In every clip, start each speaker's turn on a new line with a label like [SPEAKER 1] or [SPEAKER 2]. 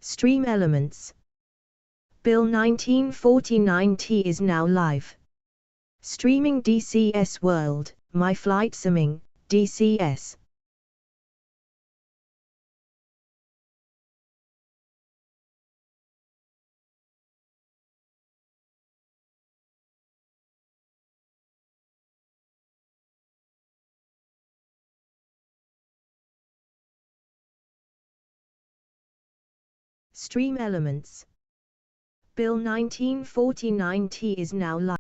[SPEAKER 1] Stream Elements. Bill 1949T is now live. Streaming DCS World, My Flight Simming, DCS. Stream Elements. Bill 1949T is now live.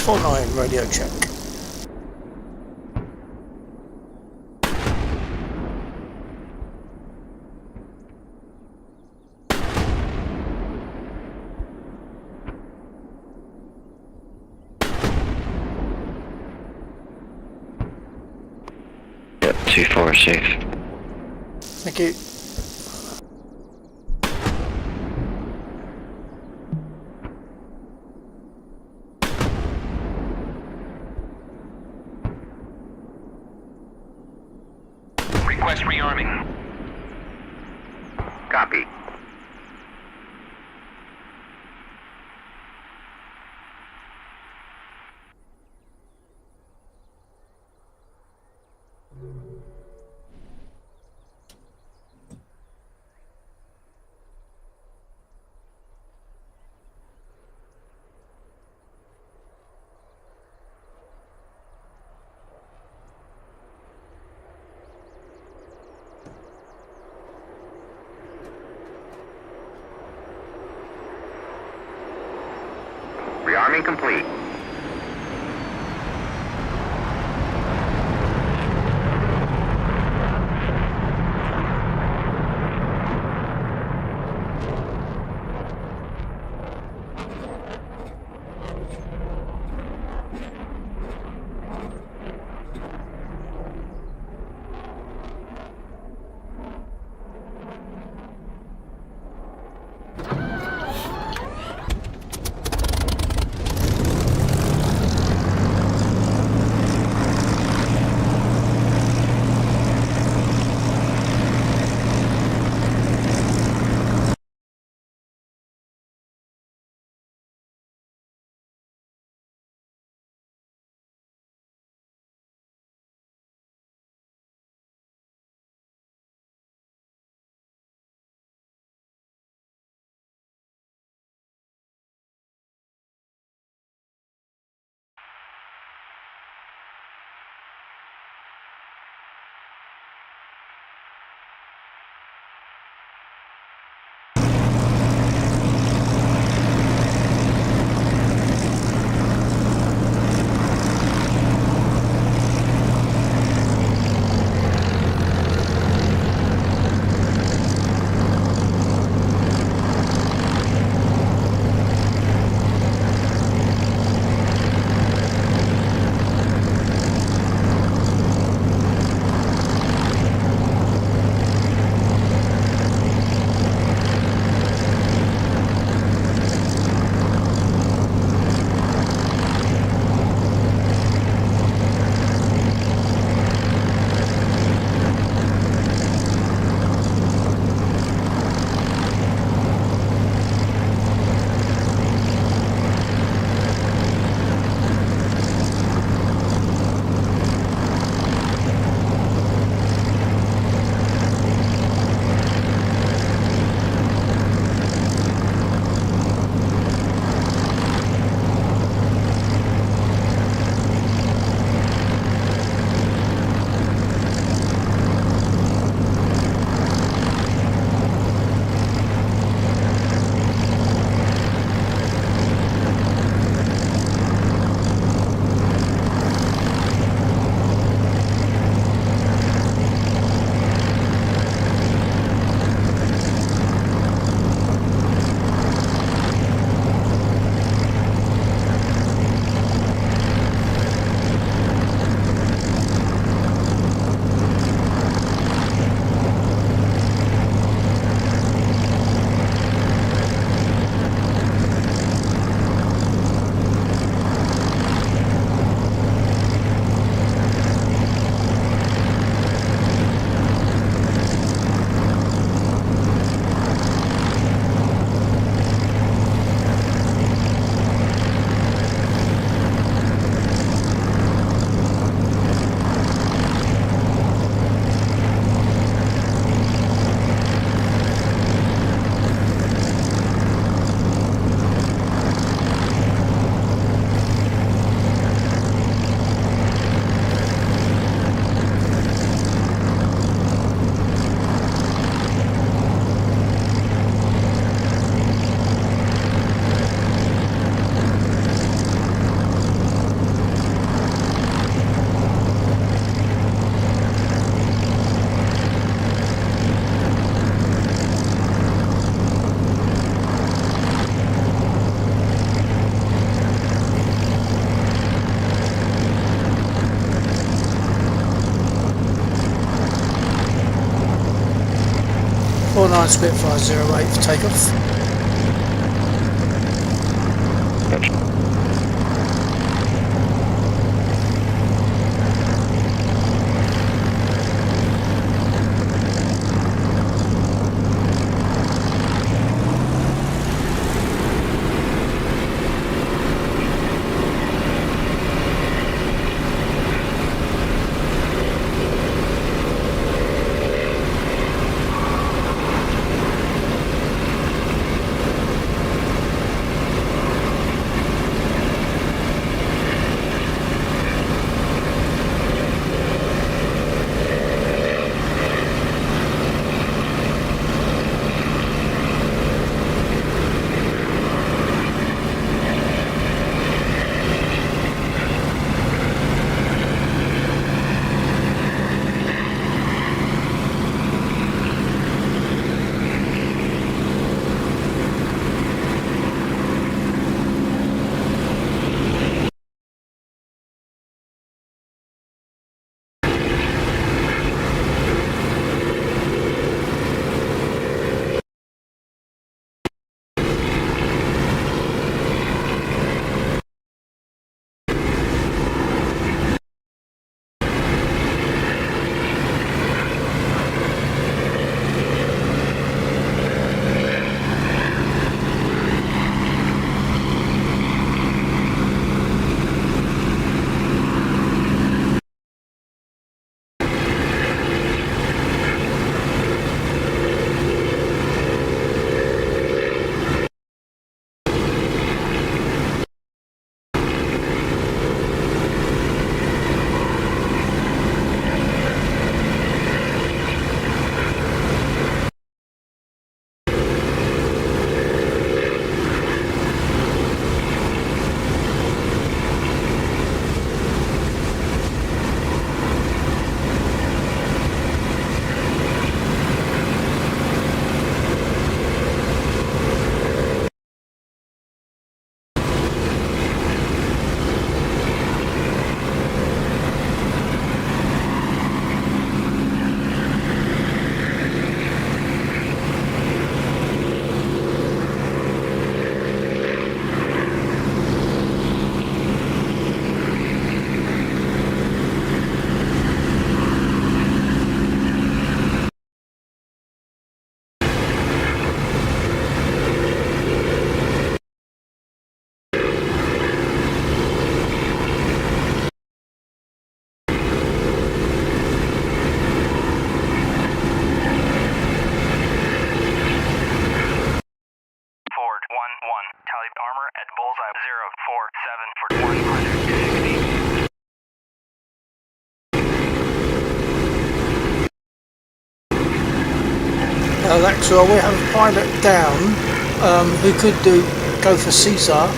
[SPEAKER 2] 649, radio check.
[SPEAKER 3] Yep, 2-4 safe.
[SPEAKER 2] Thank you.
[SPEAKER 4] Request rearming. Copy. Rearming complete.
[SPEAKER 2] 49 Spitfire 08 for takeoff.
[SPEAKER 4] Ford 1-1. Tally armor at bullseye 047 for 160.
[SPEAKER 2] Maxwell, we have a pilot down who could go for Caesar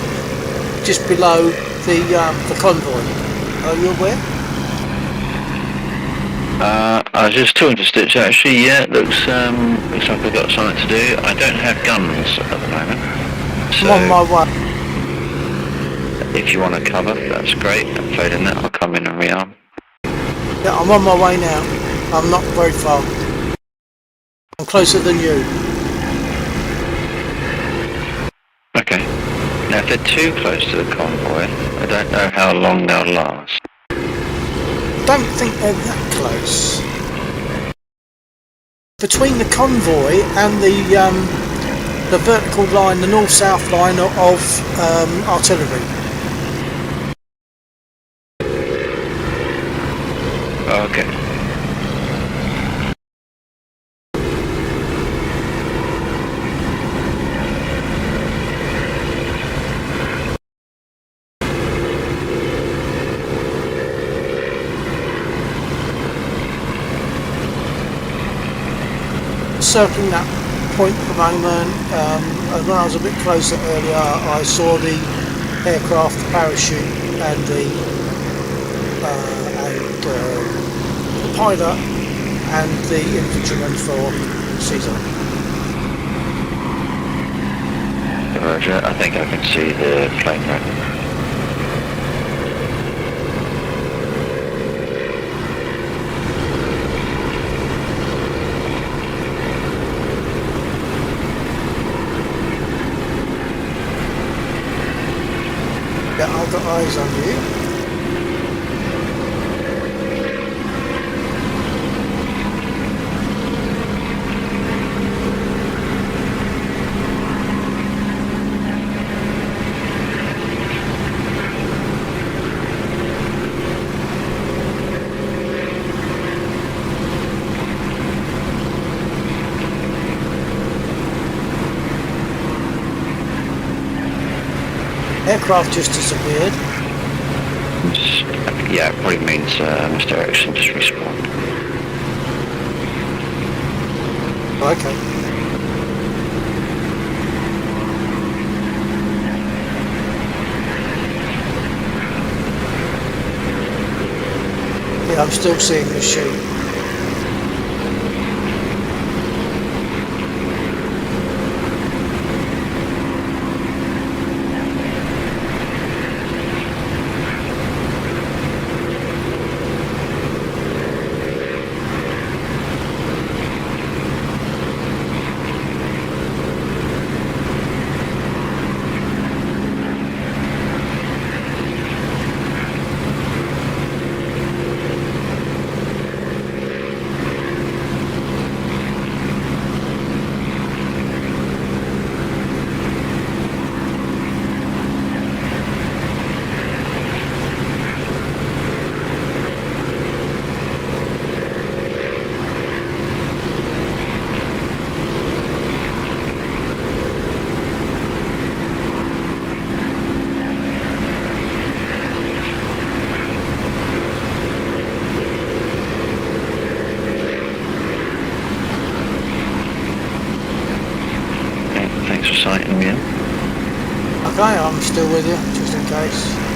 [SPEAKER 2] just below the convoy. Are you aware?
[SPEAKER 3] I was just talking to Stitch actually. Yeah, looks like I've got something to do. I don't have guns at the moment, so
[SPEAKER 2] I'm on my way.
[SPEAKER 3] if you want to cover, that's great. And failing that, I'll come in and rearm.
[SPEAKER 2] Yeah, I'm on my way now. I'm not very far. I'm closer than you.
[SPEAKER 3] Okay. Now, if they're too close to the convoy, I don't know how long they'll last.
[SPEAKER 2] Don't think they're that close. Between the convoy and the vertical line, the north-south line of artillery.
[SPEAKER 3] Okay.
[SPEAKER 2] Circling that point at the moment, and when I was a bit closer earlier, I saw the aircraft, the parachute, and the pilot and the infantryman for Caesar.
[SPEAKER 3] Roger. I think I can see the plane running.
[SPEAKER 2] Eyes on you. Aircraft just disappeared.
[SPEAKER 3] Yeah, it probably means misdirection, just respawn.
[SPEAKER 2] Okay. Yeah, I'm still seeing the sheep.
[SPEAKER 3] Thanks for sighting me in.
[SPEAKER 2] Okay, I'm still with you, just in case.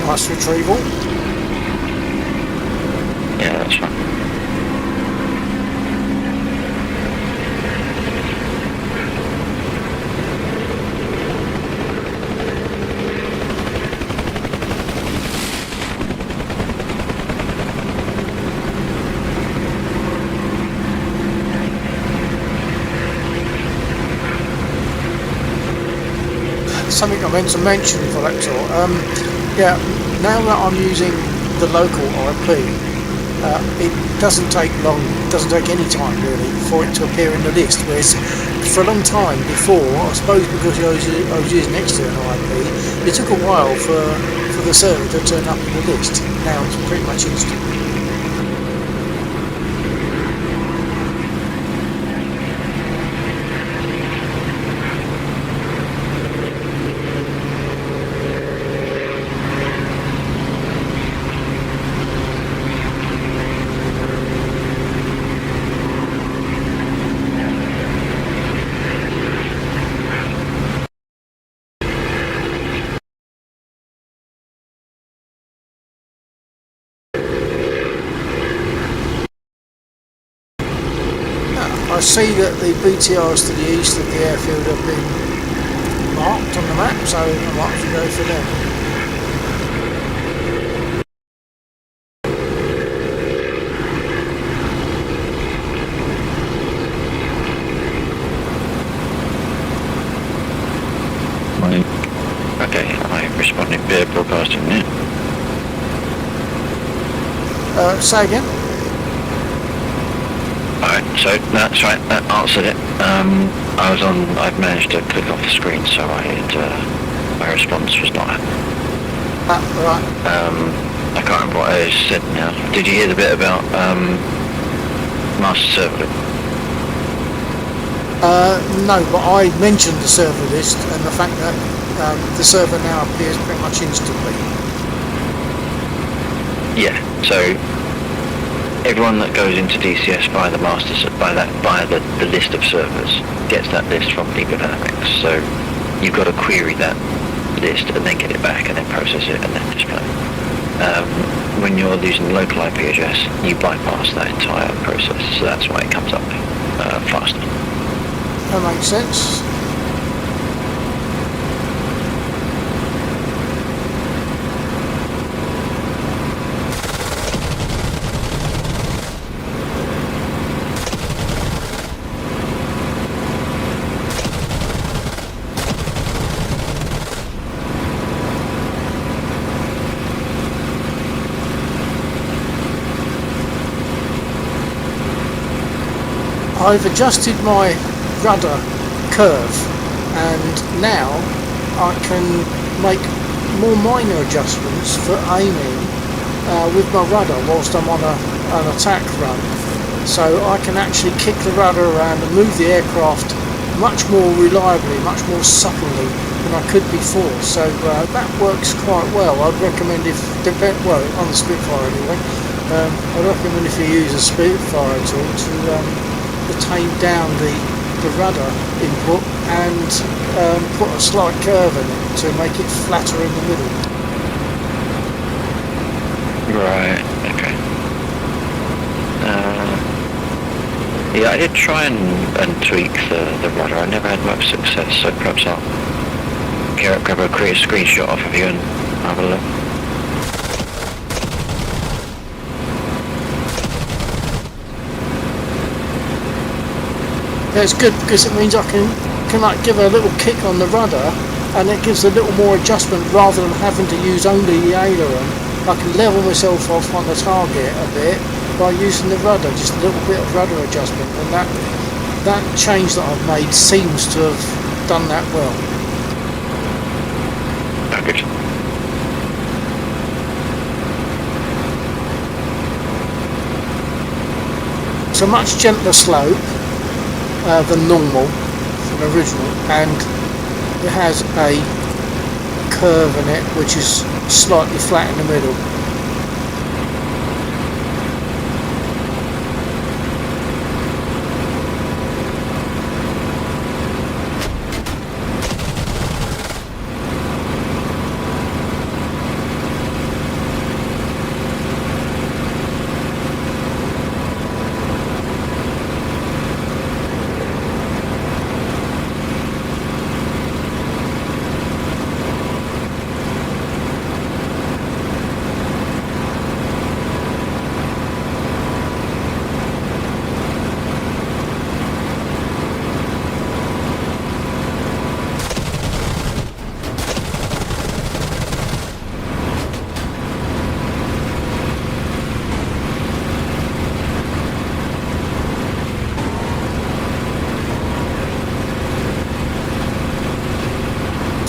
[SPEAKER 2] much retrieval.
[SPEAKER 3] Yeah, that's fine.
[SPEAKER 2] Something I meant to mention, Collector. Yeah, now that I'm using the local IP, it doesn't take long, doesn't take any time really for it to appear in the list. Whereas for a long time before, I suppose because I was using external IP, it took a while for the server to turn up in the list. Now it's pretty much instant. I see that the BTRs to the east of the airfield have been marked on the map, so I might have to go for them.
[SPEAKER 3] Okay, I'm responding via broadcasting now.
[SPEAKER 2] Say again?
[SPEAKER 3] Alright, so that's right, that answered it. I've managed to click off the screen, so my response was not happening.
[SPEAKER 2] Right.
[SPEAKER 3] I can't remember what I said now. Did you hear the bit about master server?
[SPEAKER 2] No, but I mentioned the server list and the fact that the server now appears pretty much instantly.
[SPEAKER 3] Yeah, so everyone that goes into DCS via the the list of servers gets that list from Legal Dynamics. So you've got to query that list and then get it back and then process it and then display. When you're using local IP address, you bypass that entire process, so that's why it comes up faster.
[SPEAKER 2] That makes sense. I've adjusted my rudder curve and now I can make more minor adjustments for aiming with my rudder whilst I'm on an attack run. So I can actually kick the rudder around and move the aircraft much more reliably, much more subtly than I could before. So that works quite well. I'd recommend on the Spitfire anyway, I'd recommend if you use a Spitfire tool to tame down the rudder input and put a slight curve in it to make it flatter in the middle.
[SPEAKER 3] Right, okay. Yeah, I did try and tweak the rudder. I never had much success, so perhaps I'll create a screenshot off of you and have a look.
[SPEAKER 2] Yeah, it's good because it means I can like give a little kick on the rudder and it gives a little more adjustment rather than having to use only the aileron. I can level myself off on the target a bit by using the rudder, just a little bit of rudder adjustment, and that change that I've made seems to have done that well.
[SPEAKER 3] Good.
[SPEAKER 2] It's a much gentler slope than normal, than original, and it has a curve in it which is slightly flat in the middle.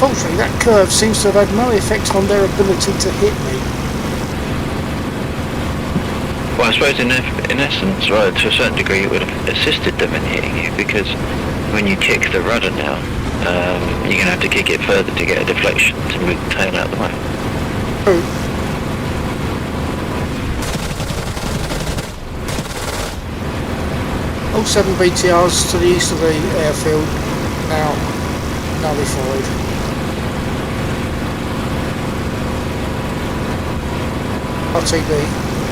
[SPEAKER 2] Unfortunately, that curve seems to have had no effect on their ability to hit me.
[SPEAKER 3] Well, I suppose in essence, well, to a certain degree, it would have assisted them in hitting you, because when you kick the rudder now, you're going to have to kick it further to get a deflection to move the tail out of the way.
[SPEAKER 2] True. All 7 BTRs to the east of the airfield now nullified. RTB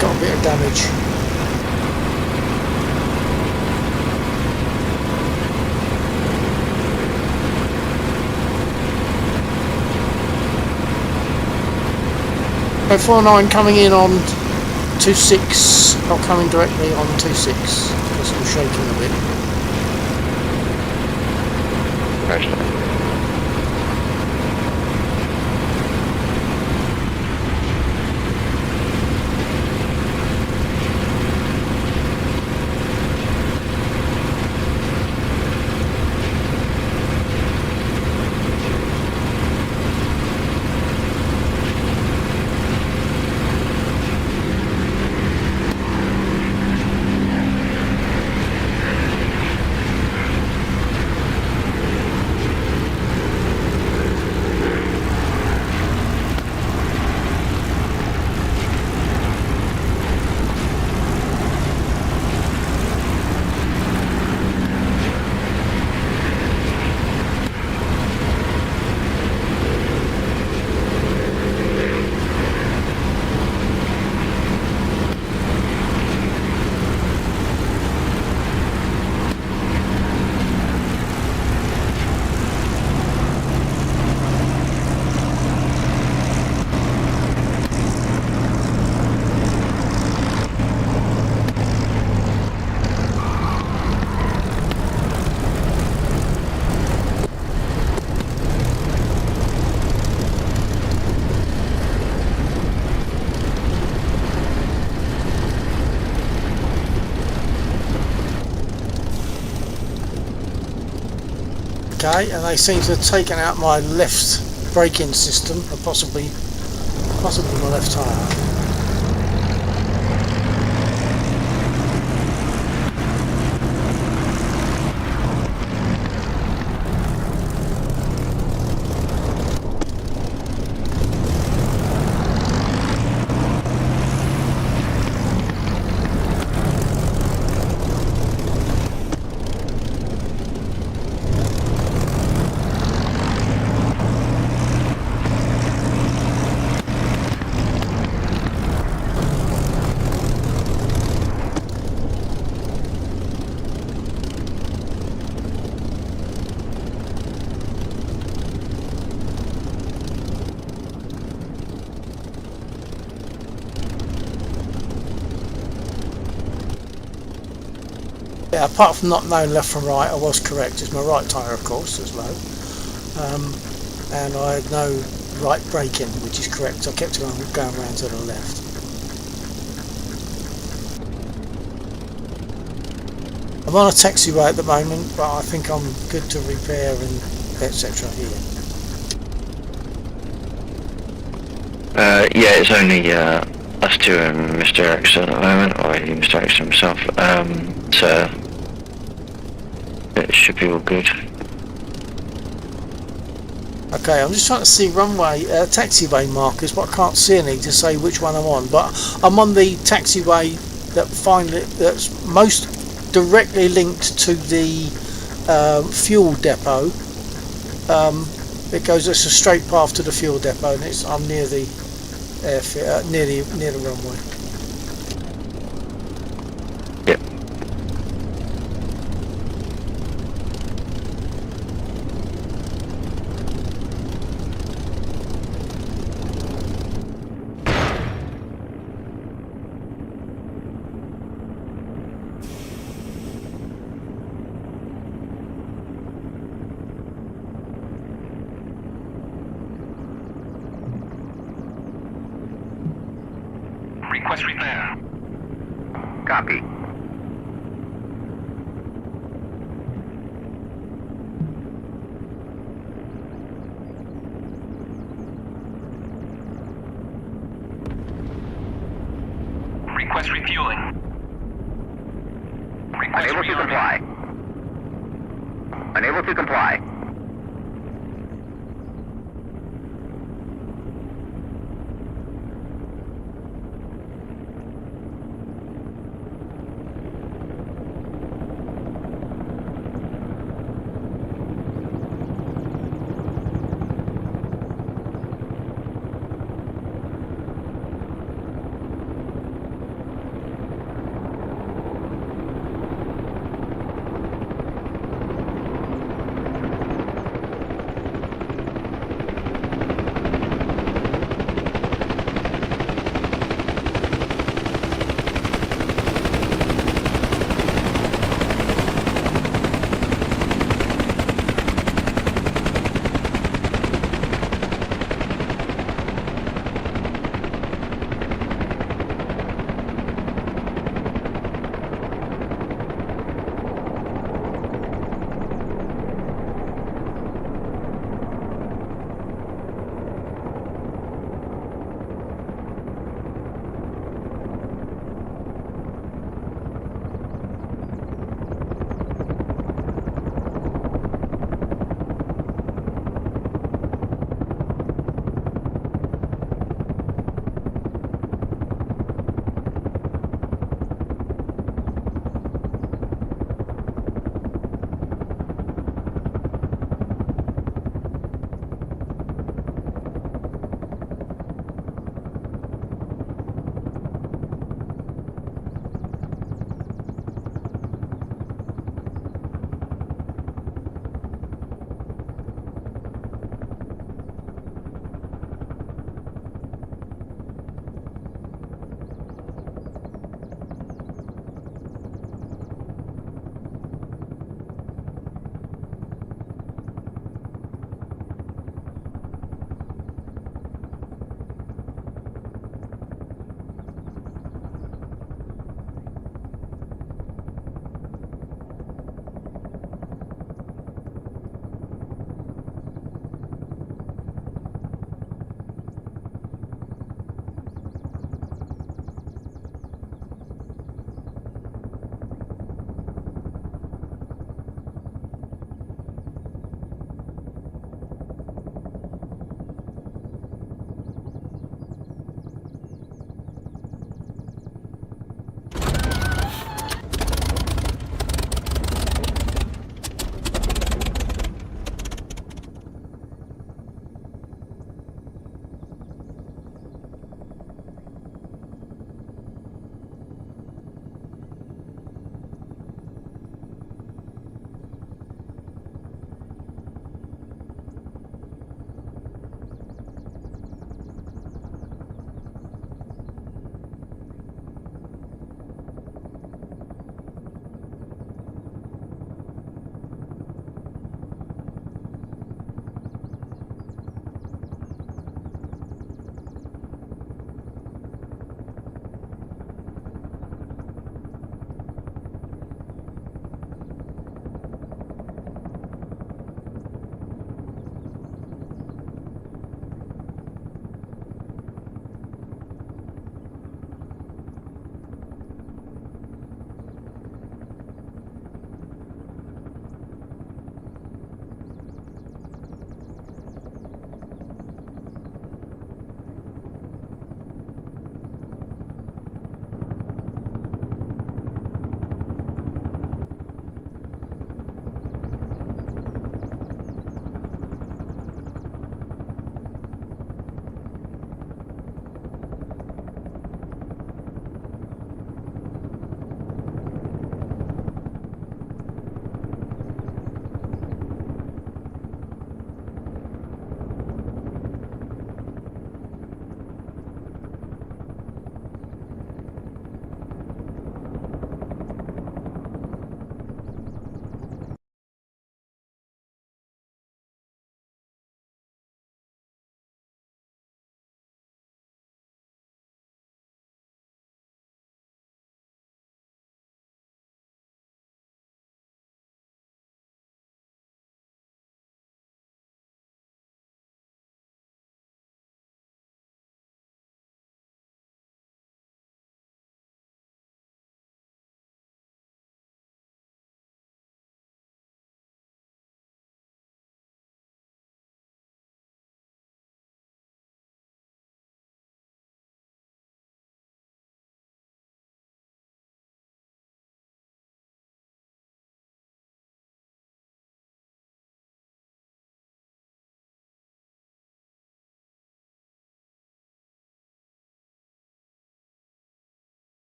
[SPEAKER 2] got a bit of damage. So 49 coming in on 26, or coming directly on 26, because I'm shaking a bit.
[SPEAKER 3] Right.
[SPEAKER 2] Okay, and they seem to have taken out my left braking system, or possibly my left tyre. Yeah, apart from not knowing left from right, I was correct. It's my right tyre, of course, that's low. And I had no right braking, which is correct. I kept on going round to the left. I'm on a taxiway at the moment, but I think I'm good to repair and etc. here.
[SPEAKER 3] Yeah, it's only us two and Mr. Erickson at the moment, or Mr. Erickson himself. So it should be all good.
[SPEAKER 2] Okay, I'm just trying to see runway, taxiway markers, but I can't see any to say which one I'm on. But I'm on the taxiway that's most directly linked to the fuel depot. It's a straight path to the fuel depot, and I'm near the airfield, near the runway.
[SPEAKER 3] Yep.
[SPEAKER 4] Request repair.
[SPEAKER 3] Copy.
[SPEAKER 4] Request refueling. Request
[SPEAKER 5] Unable to
[SPEAKER 4] refueling.
[SPEAKER 5] comply. Unable to comply.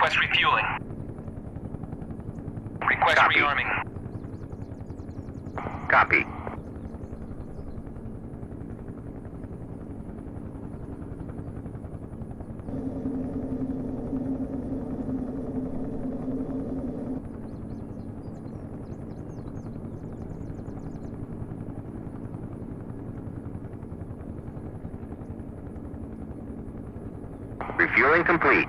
[SPEAKER 4] Request refueling. Request
[SPEAKER 3] Copy.
[SPEAKER 4] rearming.
[SPEAKER 3] Copy. Refueling complete.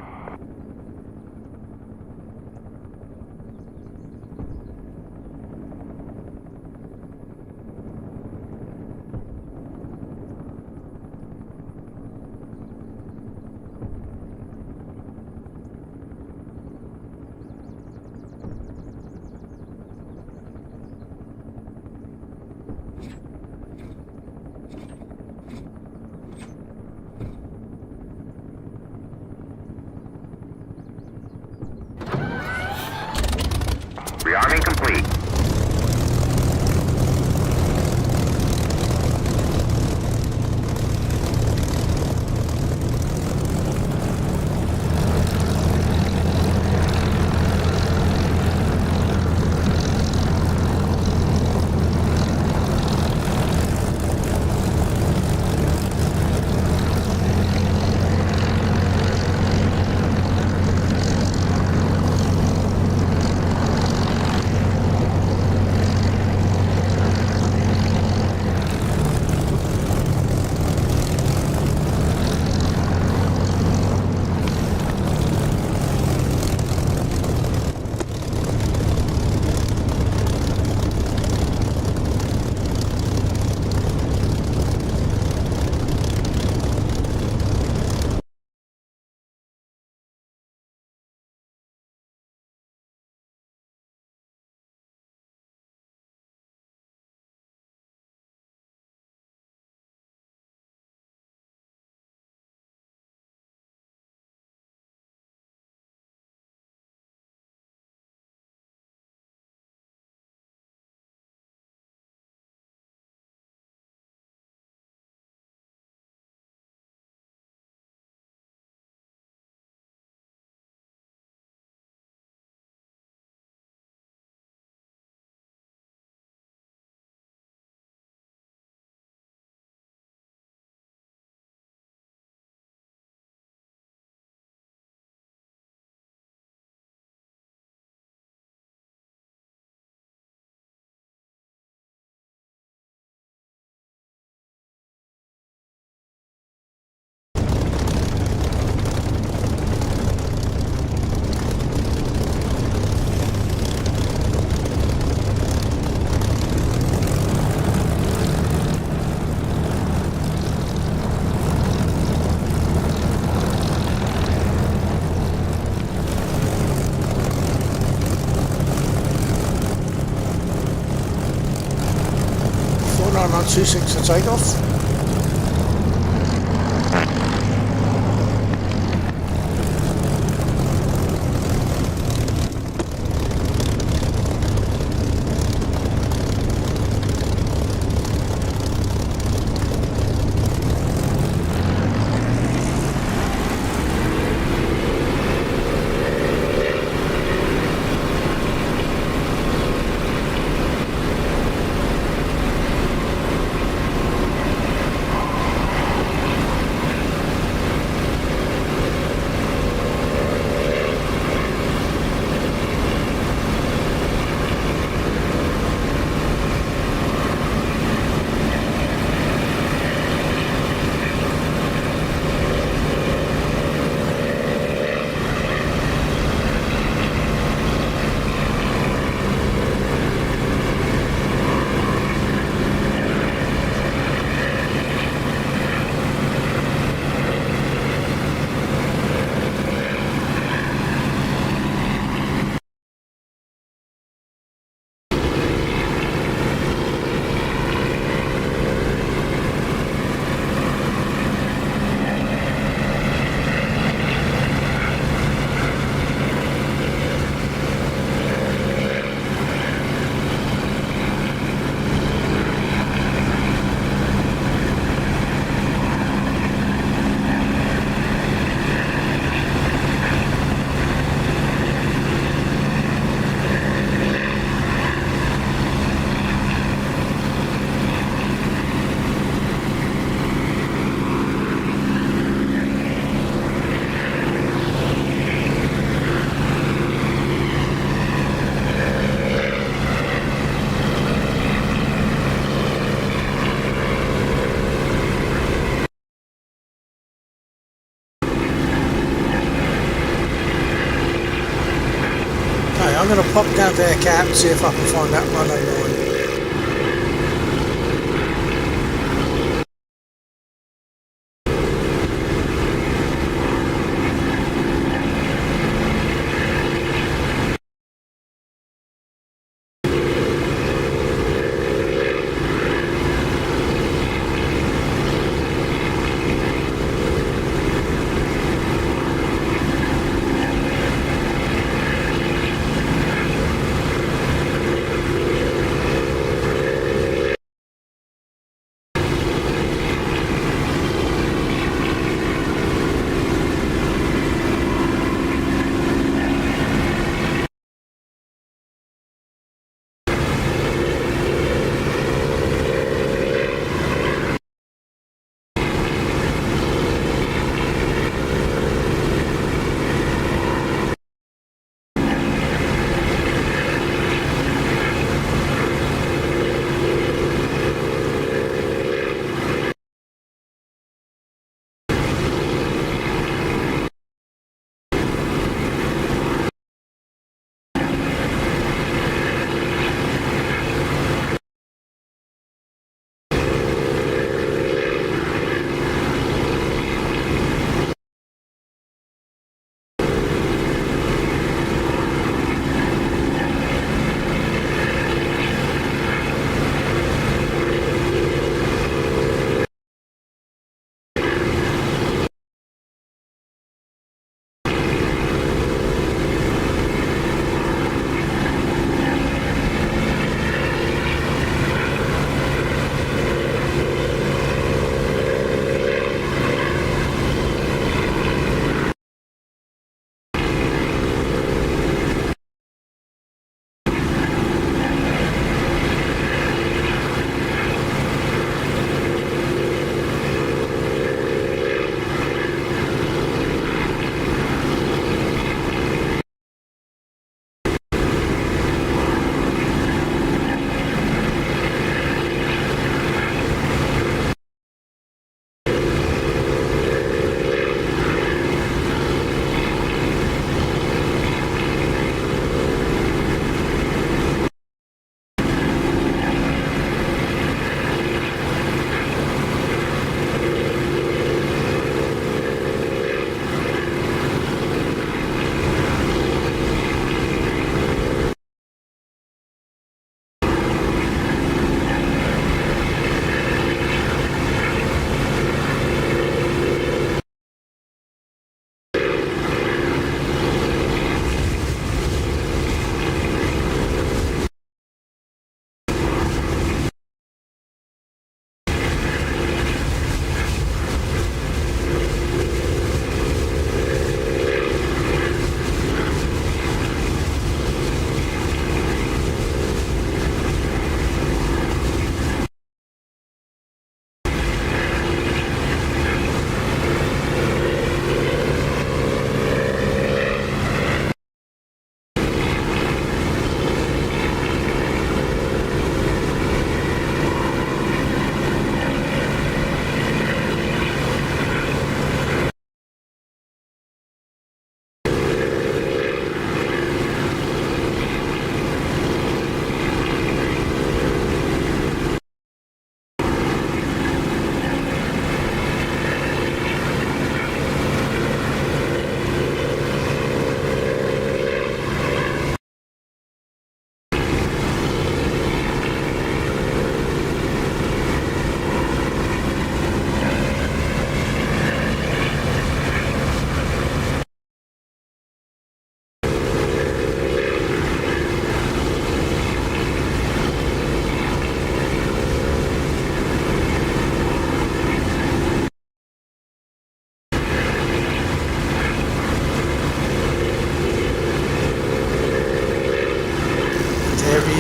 [SPEAKER 3] Rearming complete.
[SPEAKER 2] on 26 to takeoff. spare cap, see if I can find that 109.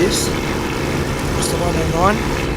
[SPEAKER 2] is. That's the 109.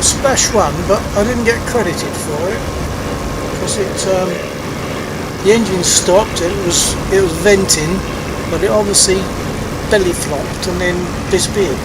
[SPEAKER 2] splash one, but I didn't get credited for it because the engine stopped. It was venting, but it obviously belly flopped and then disappeared.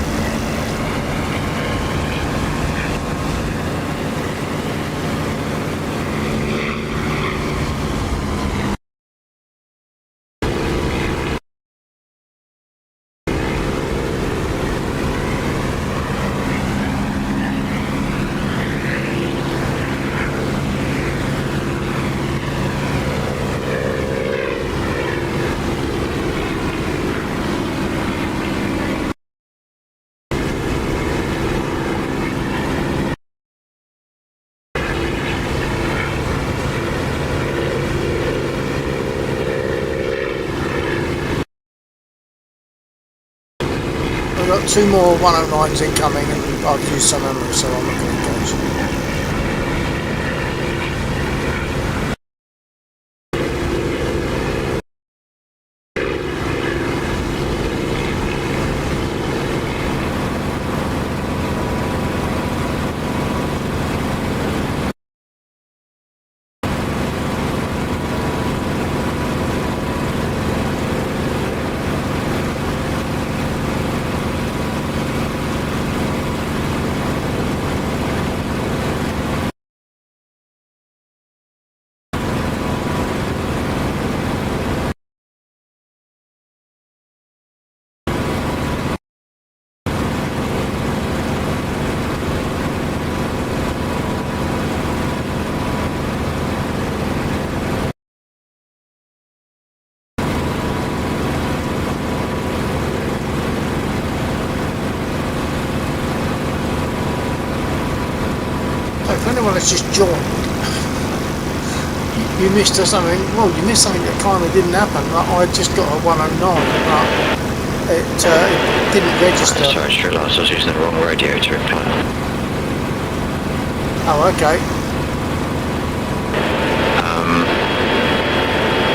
[SPEAKER 2] I've got 2 more 109s incoming, and I've used some ammo, so I'm not going to engage. If anyone has just joined, you missed something. Well, you missed something that kind of didn't happen. Like, I just got a 109, but it didn't register.
[SPEAKER 3] Sorry, I just realised I was using the wrong radio to reply.
[SPEAKER 2] Oh, okay.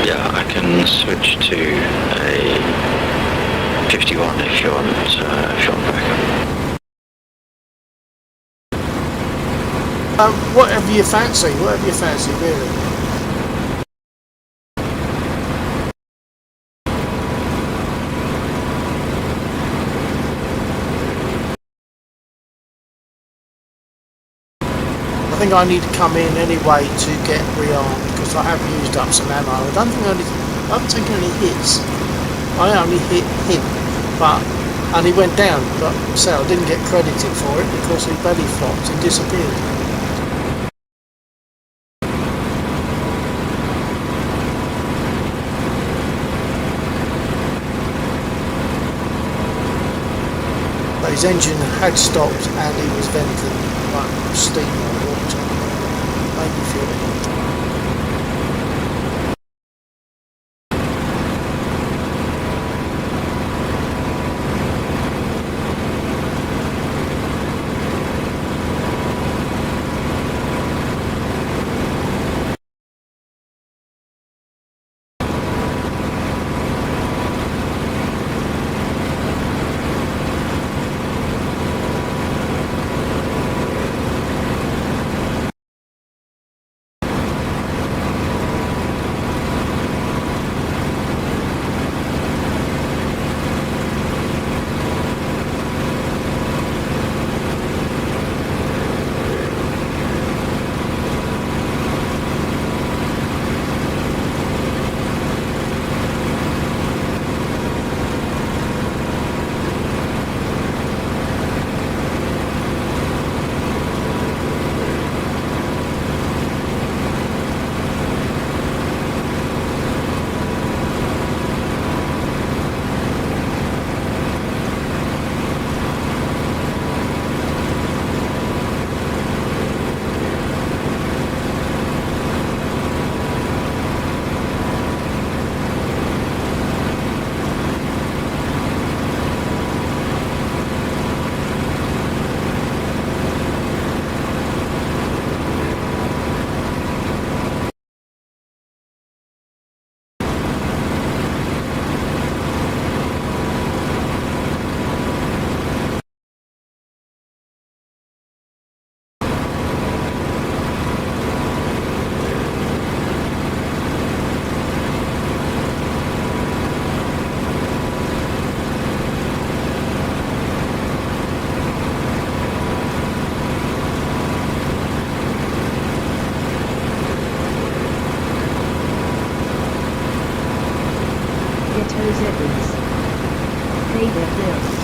[SPEAKER 3] Yeah, I can switch to a 51 if you want backup.
[SPEAKER 2] Whatever you fancy, really. I think I need to come in anyway to get rearmed because I have used up some ammo. I haven't taken any hits. I only hit him, and he went down, but so I didn't get credited for it because he belly flopped and disappeared. His engine had stopped and he was venting like steam or water. Made me feel it.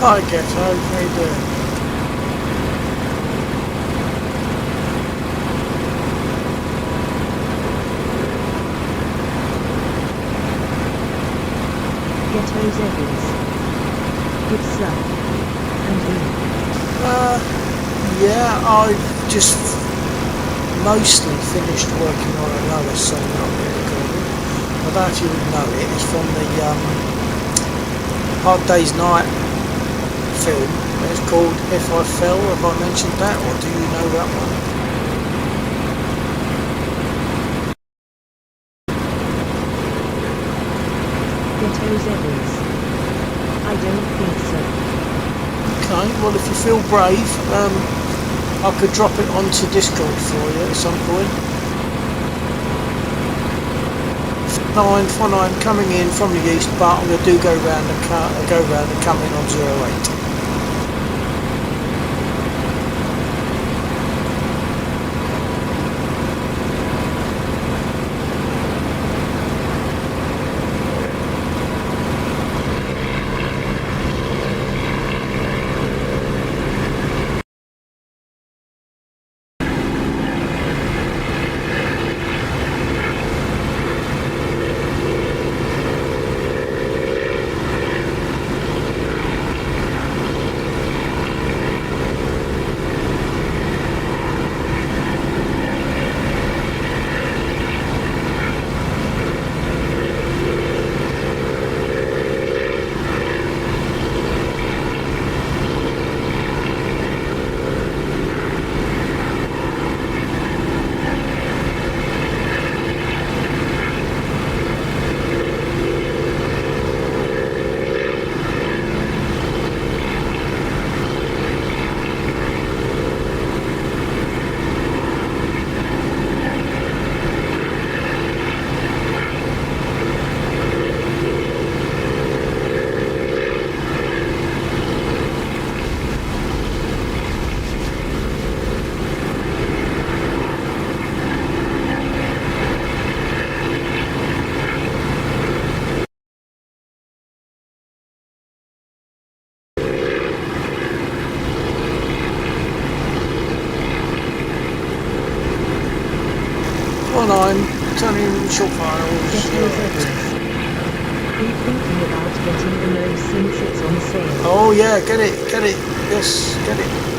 [SPEAKER 2] Hi Ghetto, how you doing?
[SPEAKER 1] Ghetto's Evans. Good stuff. And
[SPEAKER 2] Yeah, I've just mostly finished working on another song that I'm recording. I don't know if you would know it. It's from the Hard Day's Night film. It's called If I Fell. Have I mentioned that, or do you know that one?
[SPEAKER 1] Ghetto's Evans. I don't think so.
[SPEAKER 2] Okay, well if you feel brave, I could drop it onto Discord for you at some point. 949 coming in from the east, but I'm going to go round and come in on 08. Turning short files.
[SPEAKER 1] Ghetto's Evans. Been thinking about getting the nose since it's on sale.
[SPEAKER 2] Oh yeah, get it, yes, get it.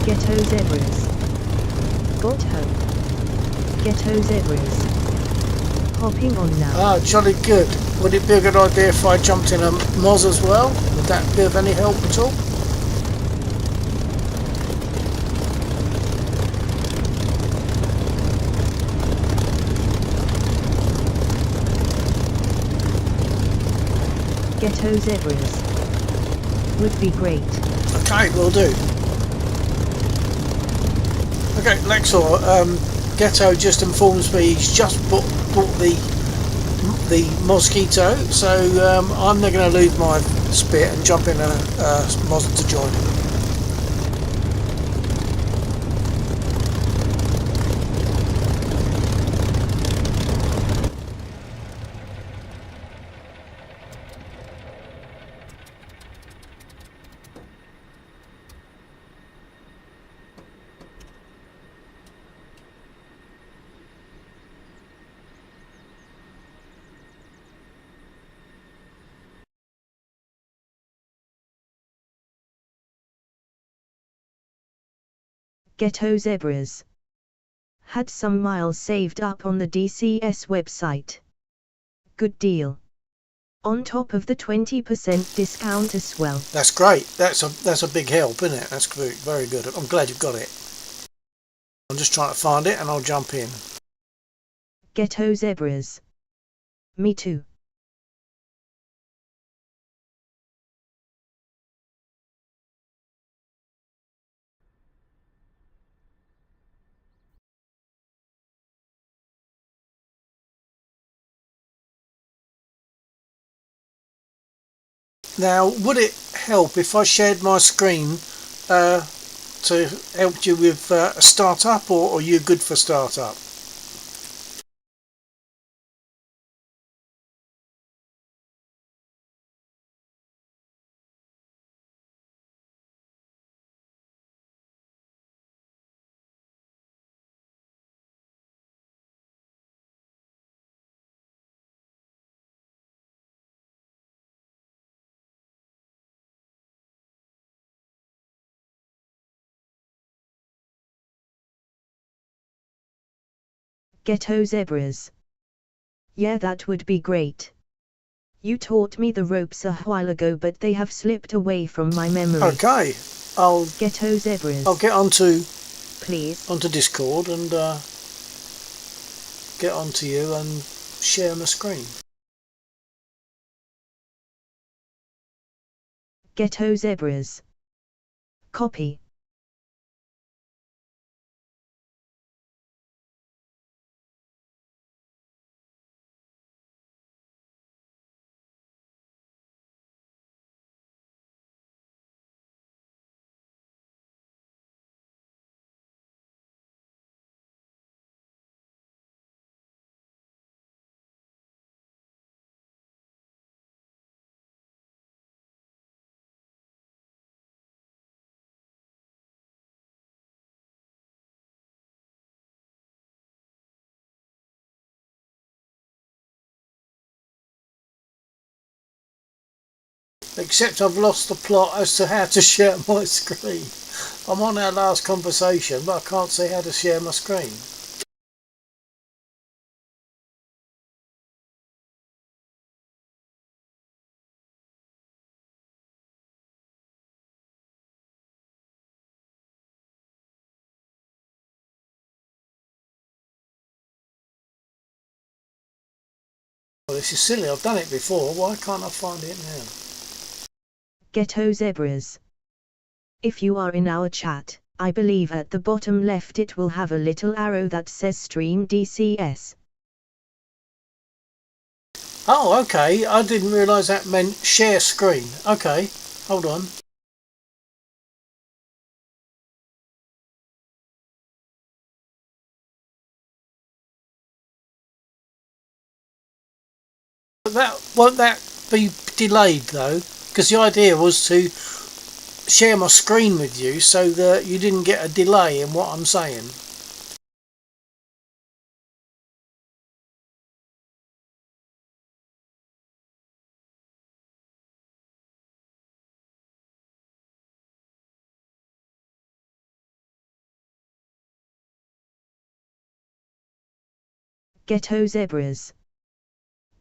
[SPEAKER 1] Ghetto Zebras. Got home. Ghetto Zebras. Hopping on now.
[SPEAKER 2] Ah, jolly good. Would it be a good idea if I jumped in a Moz as well? Would that be of any help at all?
[SPEAKER 1] Ghetto zebras. Would be great.
[SPEAKER 2] Okay, will do. Okay, Lexor, Ghetto just informs me he's just bought the Mosquito, so I'm not going to leave my spit and jump in a Moz to join him.
[SPEAKER 1] Ghetto zebras. Had some miles saved up on the DCS website. Good deal. On top of the 20% discount as well.
[SPEAKER 2] That's great. That's a big help, isn't it? That's very, very good. I'm glad you've got it. I'm just trying to find it and I'll jump in.
[SPEAKER 1] Ghetto zebras. Me too.
[SPEAKER 2] Now, would it help if I shared my screen to help you with a startup, or are you good for startup?
[SPEAKER 1] Ghetto zebras. Yeah, that would be great. You taught me the ropes a while ago, but they have slipped away from my memory.
[SPEAKER 2] Okay, I'll
[SPEAKER 1] Ghetto zebras.
[SPEAKER 2] get onto
[SPEAKER 1] Please.
[SPEAKER 2] Discord and get onto you and share my screen.
[SPEAKER 1] Ghetto zebras. Copy.
[SPEAKER 2] Except I've lost the plot as to how to share my screen. I'm on our last conversation, but I can't see how to share my screen. Well, this is silly. I've done it before. Why can't I find it now?
[SPEAKER 1] Ghetto zebras. If you are in our chat, I believe at the bottom left it will have a little arrow that says Stream DCS.
[SPEAKER 2] Oh, okay. I didn't realise that meant share screen. Okay, hold on. Won't that be delayed though? Because the idea was to share my screen with you so that you didn't get a delay in what I'm saying.
[SPEAKER 1] Ghetto zebras.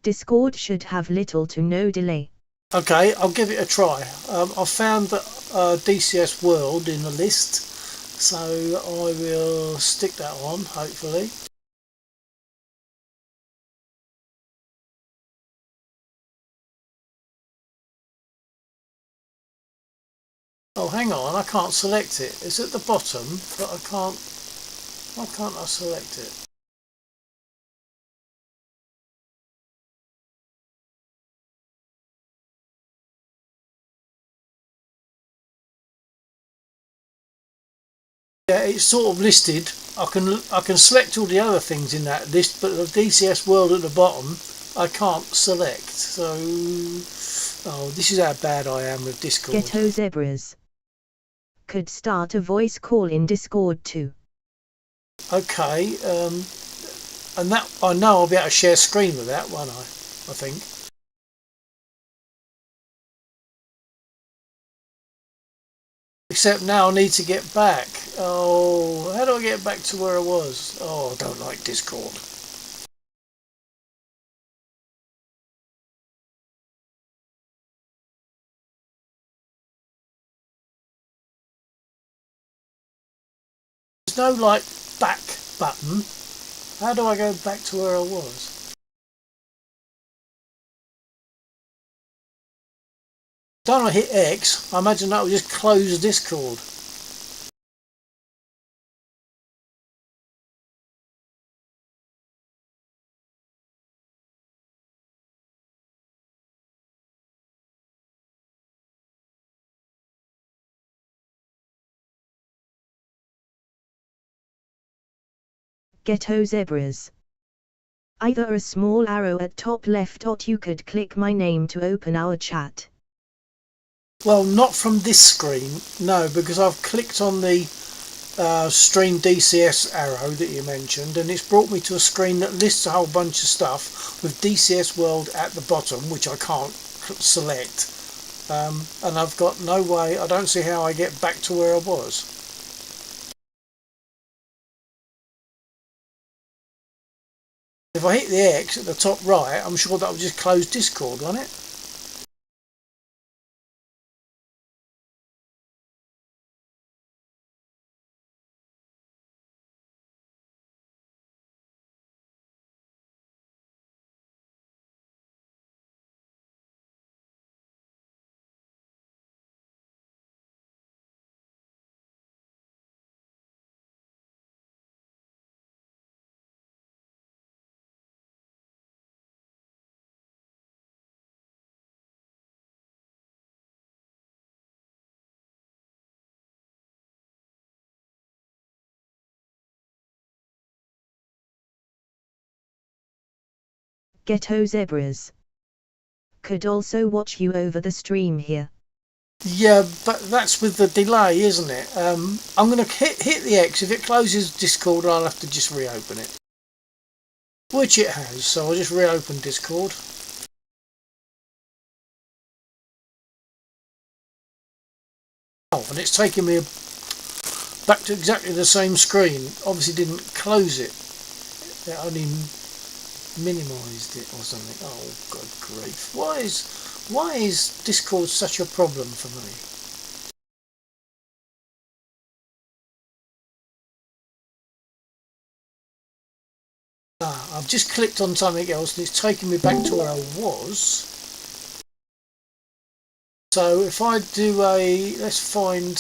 [SPEAKER 1] Discord should have little to no delay.
[SPEAKER 2] Okay, I'll give it a try. I found that DCS World in the list, so I will stick that on, hopefully. Oh, hang on, I can't select it. It's at the bottom, but I can't... Why can't I select it? Yeah, it's sort of listed. I can select all the other things in that list, but the DCS world at the bottom, I can't select. So, oh, this is how bad I am with Discord.
[SPEAKER 1] Ghetto Zebras. Could start a voice call in Discord too.
[SPEAKER 2] Okay, and that I know I'll be able to share screen with that, won't I think. Except now I need to get back. Oh, how do I get back to where I was? Oh, I don't like Discord. There's no like back button. How do I go back to where I was? Don't I hit X? I imagine that will just close Discord.
[SPEAKER 1] Ghetto Zebras. Either a small arrow at top left or you could click my name to open our chat.
[SPEAKER 2] Well, not from this screen, no, because I've clicked on the stream DCS arrow that you mentioned, and it's brought me to a screen that lists a whole bunch of stuff with DCS World at the bottom, which I can't select, and I've got no way, I don't see how I get back to where I was. If I hit the X at the top right, I'm sure that will just close Discord, won't it?
[SPEAKER 1] Ghetto Zebras. Could also watch you over the stream here.
[SPEAKER 2] Yeah, but that's with the delay, isn't it? I'm going to hit the X. If it closes Discord, I'll have to just reopen it. Which it has, so I'll just reopen Discord. Oh, and it's taking me back to exactly the same screen. Obviously didn't close it. It only minimised it or something. Oh, good grief. Why is Discord such a problem for me? I've just clicked on something else and it's taken me back to where I was. So if I do let's find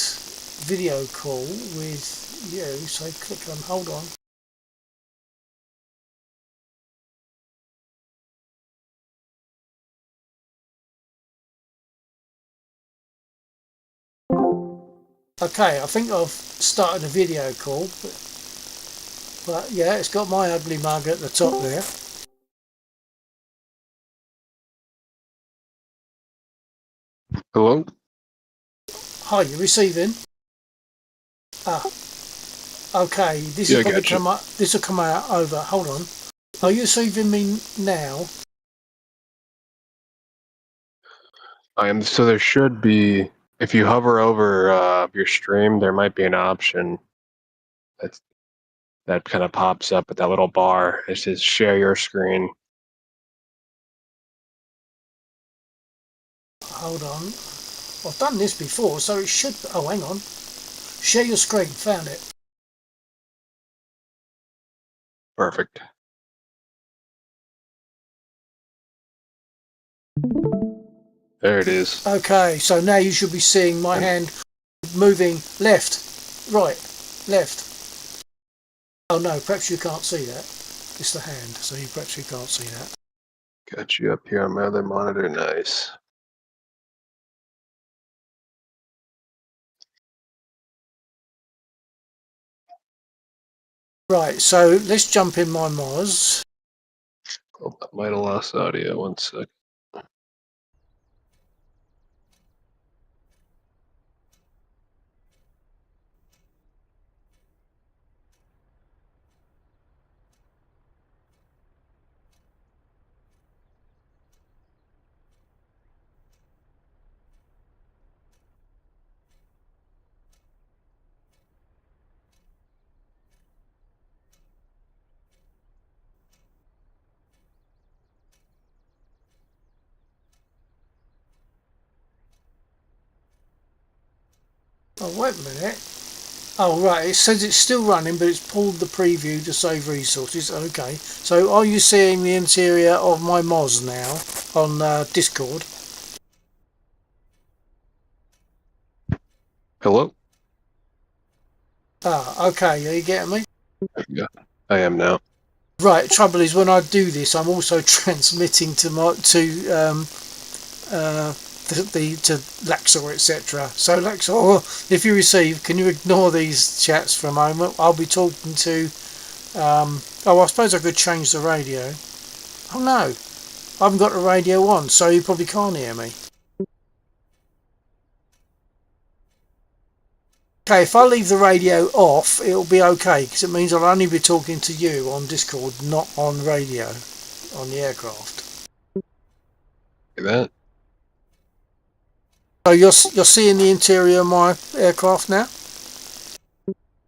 [SPEAKER 2] video call with you, so click on, hold on. Okay, I think I've started a video call, but yeah, it's got my ugly mug at the top there.
[SPEAKER 5] Hello?
[SPEAKER 2] Hi, you receiving? Ah, okay, this
[SPEAKER 5] Yeah,
[SPEAKER 2] will probably
[SPEAKER 5] gotcha.
[SPEAKER 2] come up, this will come out over, hold on. Are you receiving me now?
[SPEAKER 5] I am. So there should be, if you hover over your stream, there might be an option that kind of pops up with that little bar. It says share your screen.
[SPEAKER 2] Hold on. I've done this before, so it should, oh hang on. Share your screen, found it.
[SPEAKER 5] Perfect. There it is.
[SPEAKER 2] Okay, so now you should be seeing my
[SPEAKER 5] And-
[SPEAKER 2] hand moving left, right, left. Oh no, perhaps you can't see that. It's the hand, so perhaps you can't see that.
[SPEAKER 5] Got you up here on my other monitor. Nice.
[SPEAKER 2] Right, so let's jump in my Moz.
[SPEAKER 5] Oh, I might have lost audio. One sec.
[SPEAKER 2] Oh, wait a minute. Oh, right, it says it's still running, but it's pulled the preview to save resources. Okay, so are you seeing the interior of my Moz now on Discord?
[SPEAKER 5] Hello?
[SPEAKER 2] Ah, okay, are you getting me?
[SPEAKER 5] Yeah, I am now.
[SPEAKER 2] Right, trouble is when I do this, I'm also transmitting to to Laxor, etc. So Laxor, if you receive, can you ignore these chats for a moment? I'll be talking to. Oh, I suppose I could change the radio. Oh no, I haven't got the radio on, so you probably can't hear me. Okay, if I leave the radio off, it'll be okay, because it means I'll only be talking to you on Discord, not on radio, on the aircraft.
[SPEAKER 5] See that?
[SPEAKER 2] So you're seeing the interior of my aircraft now?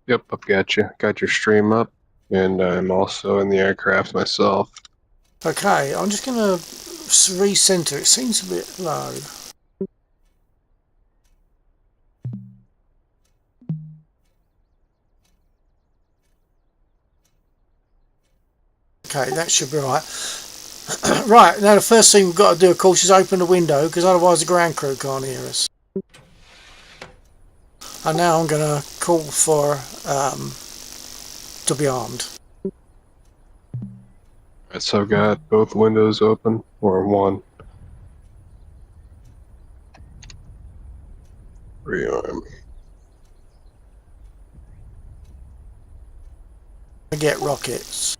[SPEAKER 5] Yep, I've got you. Got your stream up, and I'm also in the aircraft myself.
[SPEAKER 2] Okay, I'm just going to recenter. It seems a bit low. Okay, that should be right. Right, now the first thing we've got to do, of course, is open the window, because otherwise the ground crew can't hear us. And now I'm going to call for to be armed.
[SPEAKER 5] Alright, so I've got both windows open, or one. Rearm.
[SPEAKER 2] I get rockets.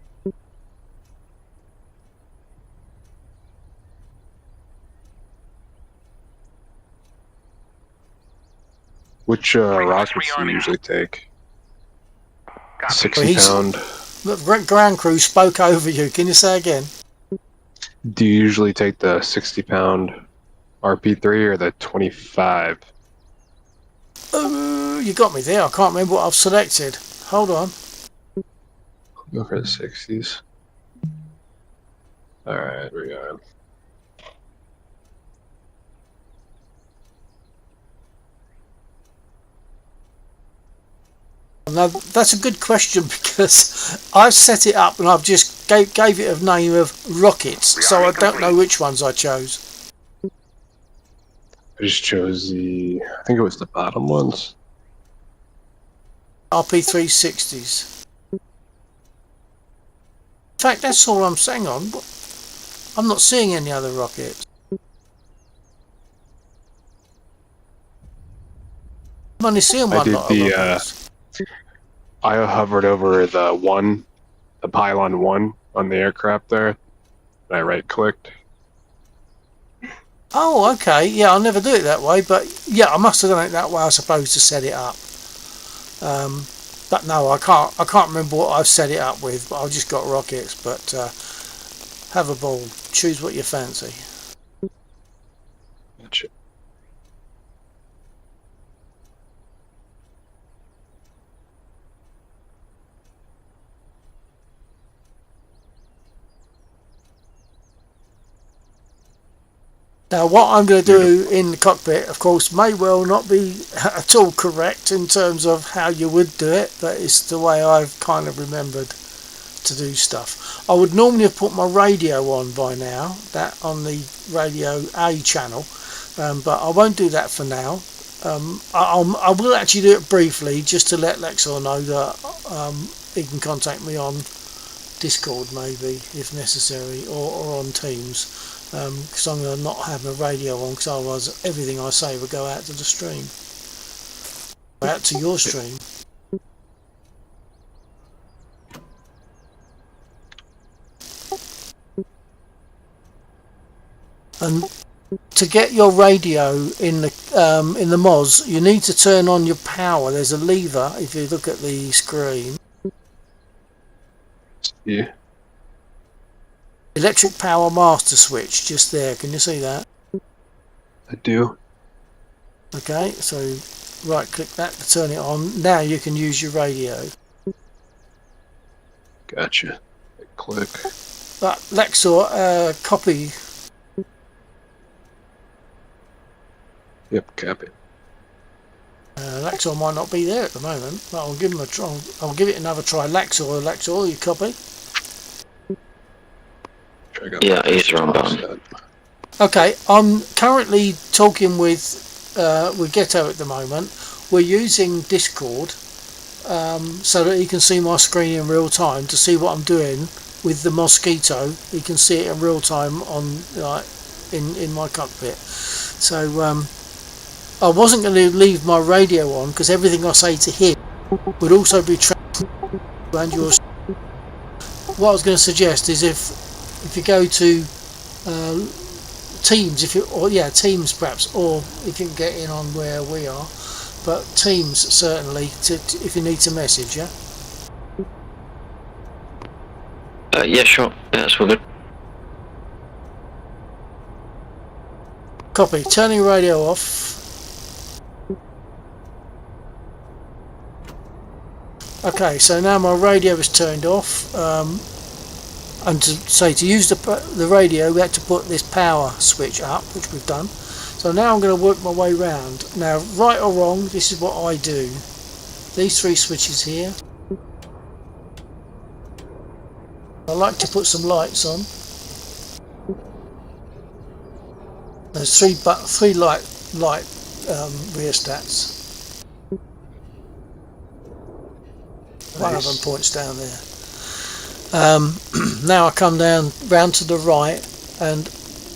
[SPEAKER 5] Which rockets do you usually take? 60 pound.
[SPEAKER 2] The ground crew spoke over you. Can you say again?
[SPEAKER 5] Do you usually take the 60 pound RP3 or the 25?
[SPEAKER 2] You got me there. I can't remember what I've selected. Hold on.
[SPEAKER 5] Go for the 60s. Alright, rearm.
[SPEAKER 2] Now that's a good question, because I've set it up and I've just gave it a name of rockets, so I don't know which ones I chose.
[SPEAKER 5] I just chose the, I think it was the bottom ones.
[SPEAKER 2] RP360s. In fact, that's all I'm saying on. I'm not seeing any other rockets. I'm only seeing one lot of rockets.
[SPEAKER 5] I hovered over the pylon 1 on the aircraft there, and I right-clicked.
[SPEAKER 2] Oh, okay. Yeah, I'll never do it that way, but yeah, I must have done it that way, I suppose, to set it up. But no, I can't remember what I've set it up with, but I've just got rockets. But have a ball. Choose what you fancy.
[SPEAKER 5] Gotcha.
[SPEAKER 2] Now, what I'm going to do in the cockpit, of course, may well not be at all correct in terms of how you would do it, but it's the way I've kind of remembered to do stuff. I would normally have put my radio on by now, that on the radio A channel, but I won't do that for now. I will actually do it briefly just to let Lexor know that he can contact me on Discord maybe if necessary, or on Teams, because I'm going to not have my radio on, because otherwise everything I say will go out to the stream, out to your stream. And to get your radio in the Moz, you need to turn on your power. There's a lever if you look at the screen.
[SPEAKER 5] Yeah.
[SPEAKER 2] Electric power master switch just there. Can you see that?
[SPEAKER 5] I do.
[SPEAKER 2] Okay, so right click that to turn it on. Now you can use your radio.
[SPEAKER 5] Gotcha. Click.
[SPEAKER 2] But Lexor, copy.
[SPEAKER 5] Yep, copy.
[SPEAKER 2] Lexor might not be there at the moment, but I'll give him a try. I'll give it another try. Lexor, you copy?
[SPEAKER 3] Yeah, he's wrong button.
[SPEAKER 2] Okay, I'm currently talking with Ghetto at the moment. We're using Discord so that he can see my screen in real time to see what I'm doing with the Mosquito. He can see it in real time on in my cockpit. So I wasn't going to leave my radio on because everything I say to him would also be tracked around yours. What I was going to suggest is if you go to Teams, Teams perhaps, or if you can get in on where we are, but Teams certainly if you need to message, yeah.
[SPEAKER 3] Yeah, sure. That's all good.
[SPEAKER 2] Copy. Turning radio off. Okay, so now my radio is turned off. And to use the radio, we had to put this power switch up, which we've done. So now I'm going to work my way round. Now, right or wrong, this is what I do. These three switches here. I like to put some lights on. There's three light rheostats. Nice. One of them points down there. Now I come down round to the right, and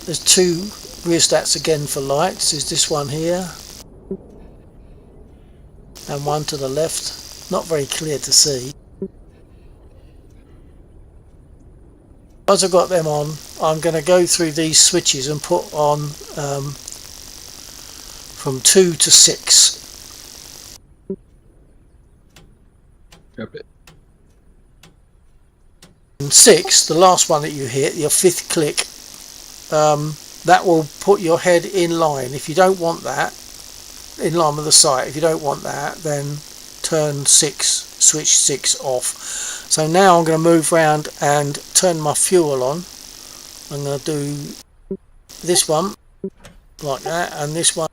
[SPEAKER 2] there's two rheostats again for lights. There's this one here and one to the left. Not very clear to see. Once I've got them on, I'm going to go through these switches and put on from 2 to 6.
[SPEAKER 5] Copy.
[SPEAKER 2] And 6, the last one that you hit, your 5th click, that will put your head in line. If you don't want that, in line with the sight, if you don't want that, then turn switch 6 off. So now I'm going to move around and turn my fuel on. I'm going to do this one like that, and this one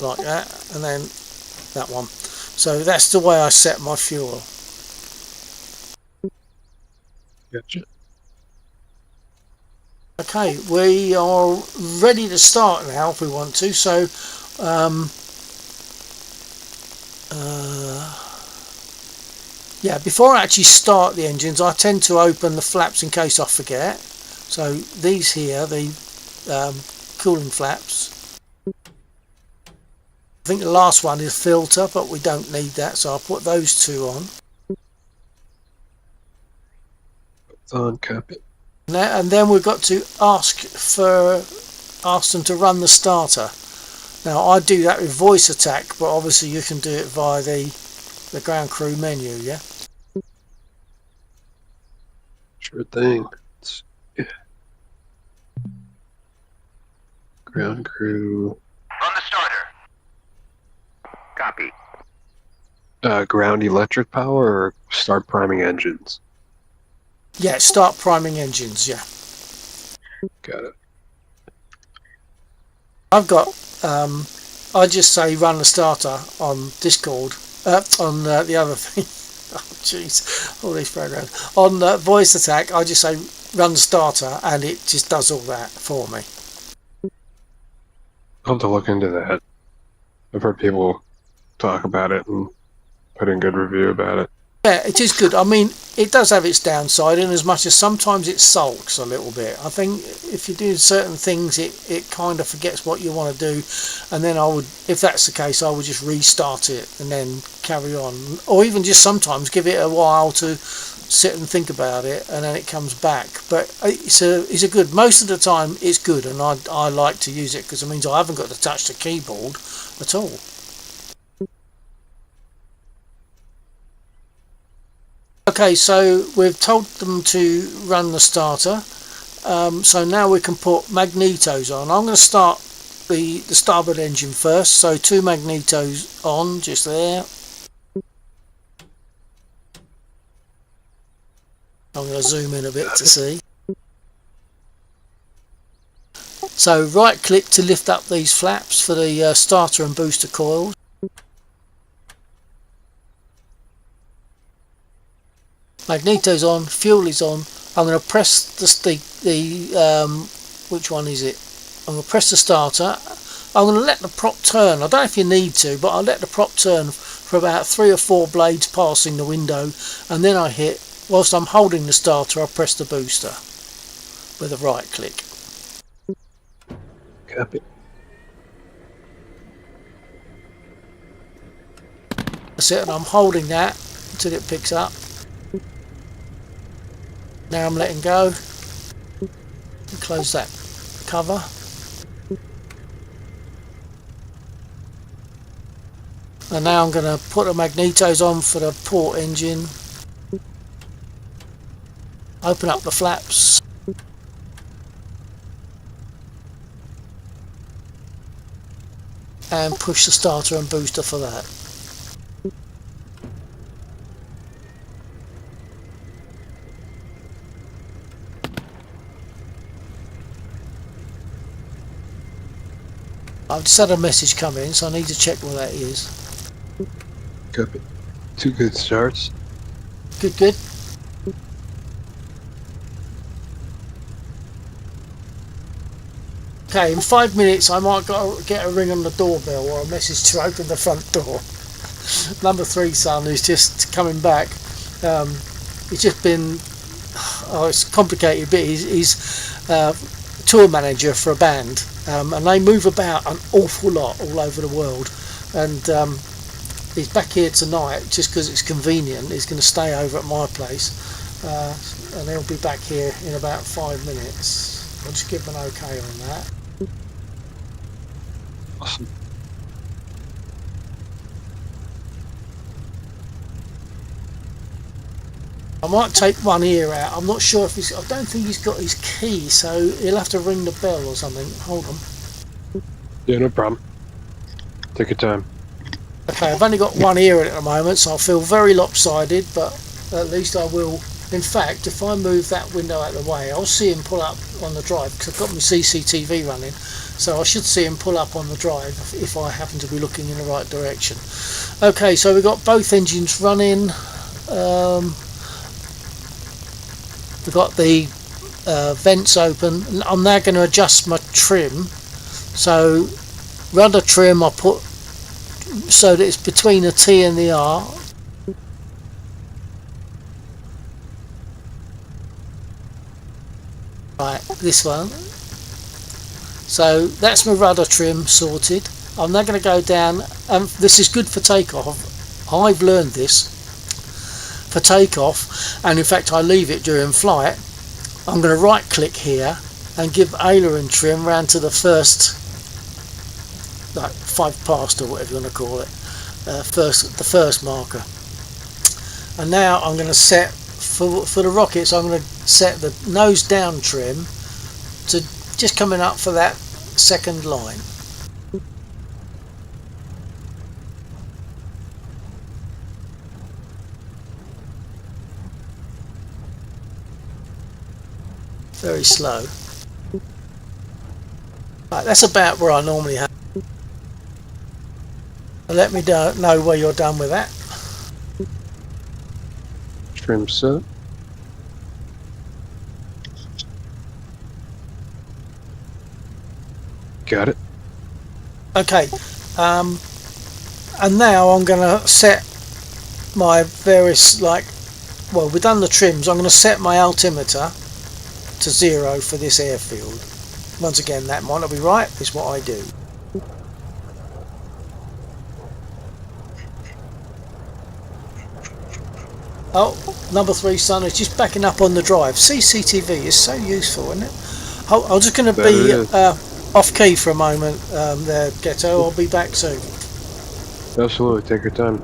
[SPEAKER 2] like that, and then that one. So that's the way I set my fuel.
[SPEAKER 5] Gotcha.
[SPEAKER 2] Okay, we are ready to start now if we want to. So yeah, before I actually start the engines, I tend to open the flaps in case I forget. So these here, the cooling flaps. I think the last one is filter, but we don't need that, so I'll put those two on.
[SPEAKER 5] On, copy.
[SPEAKER 2] And then we've got to ask them to run the starter. Now I do that with voice attack, but obviously you can do it via the ground crew menu, yeah?
[SPEAKER 5] Sure thing. Yeah. Ground crew.
[SPEAKER 4] Run the starter. Copy.
[SPEAKER 5] Ground electric power or start priming engines?
[SPEAKER 2] Yeah, start priming engines, yeah.
[SPEAKER 5] Got it.
[SPEAKER 2] I've got, I just say run the starter on Discord, on the other thing. Oh jeez, all these programs. On voice attack, I just say run the starter and it just does all that for me.
[SPEAKER 5] I'll have to look into that. I've heard people talk about it and put in good review about it.
[SPEAKER 2] Yeah, it is good. I mean, it does have its downside in as much as sometimes it sulks a little bit. I think if you do certain things, it kind of forgets what you want to do. And then I would, if that's the case, I would just restart it and then carry on. Or even just sometimes give it a while to sit and think about it, and then it comes back. But it's a good, most of the time it's good, and I like to use it because it means I haven't got to touch the keyboard at all. Okay, so we've told them to run the starter, so now we can put magnetos on. I'm going to start the starboard engine first, so 2 magnetos on, just there. I'm going to zoom in a bit to see. So right click to lift up these flaps for the starter and booster coils. Magneto's on, fuel is on. I'm going to press which one is it? I'm going to press the starter. I'm going to let the prop turn. I don't know if you need to, but I'll let the prop turn for about 3 or 4 blades passing the window, and then I hit, whilst I'm holding the starter, I press the booster with a right click.
[SPEAKER 5] Copy.
[SPEAKER 2] That's it, and I'm holding that until it picks up. Now I'm letting go. Close that cover. And now I'm going to put the magnetos on for the port engine. Open up the flaps. And push the starter and booster for that. I've just had a message come in, so I need to check what that is.
[SPEAKER 5] Copy. 2 good starts.
[SPEAKER 2] Good, good. Okay, in 5 minutes I might get a ring on the doorbell or a message to open the front door. Number 3 son who's just coming back. He's just been, it's complicated, but he's tour manager for a band, and they move about an awful lot all over the world, and he's back here tonight just because it's convenient. He's going to stay over at my place, and he'll be back here in about 5 minutes. I'll just give him an okay on that.
[SPEAKER 5] Awesome.
[SPEAKER 2] I might take one ear out. I'm not sure if he's, I don't think he's got his key, so he'll have to ring the bell or something. Hold on.
[SPEAKER 5] Yeah, no problem. Take your time.
[SPEAKER 2] Okay, I've only got one ear at the moment, so I feel very lopsided, but at least I will. In fact, if I move that window out of the way, I'll see him pull up on the drive, because I've got my CCTV running, so I should see him pull up on the drive if I happen to be looking in the right direction. Okay, so we've got both engines running. We've got the vents open. I'm now going to adjust my trim. So rudder trim I put so that it's between the T and the R. Right, this one. So that's my rudder trim sorted. I'm now going to go down, this is good for takeoff. I've learned this. For takeoff, and in fact I leave it during flight. I'm going to right click here and give aileron trim round to the first, like 5 past or whatever you want to call it, the first marker. And now I'm going to set for the rockets, I'm going to set the nose down trim to just coming up for that second line. Very slow. Right, that's about where I normally have. Let me know where you're done with that.
[SPEAKER 5] Trim set. Got it.
[SPEAKER 2] Okay. And now I'm going to set my various, like, well, we've done the trims. I'm going to set my altimeter to 0 for this airfield. Once again, that might not be right, it's what I do. Oh, number 3 son is just backing up on the drive. CCTV is so useful, isn't it? I'm just going to be off key for a moment there, Ghetto. I'll be back soon.
[SPEAKER 5] Absolutely, take your time.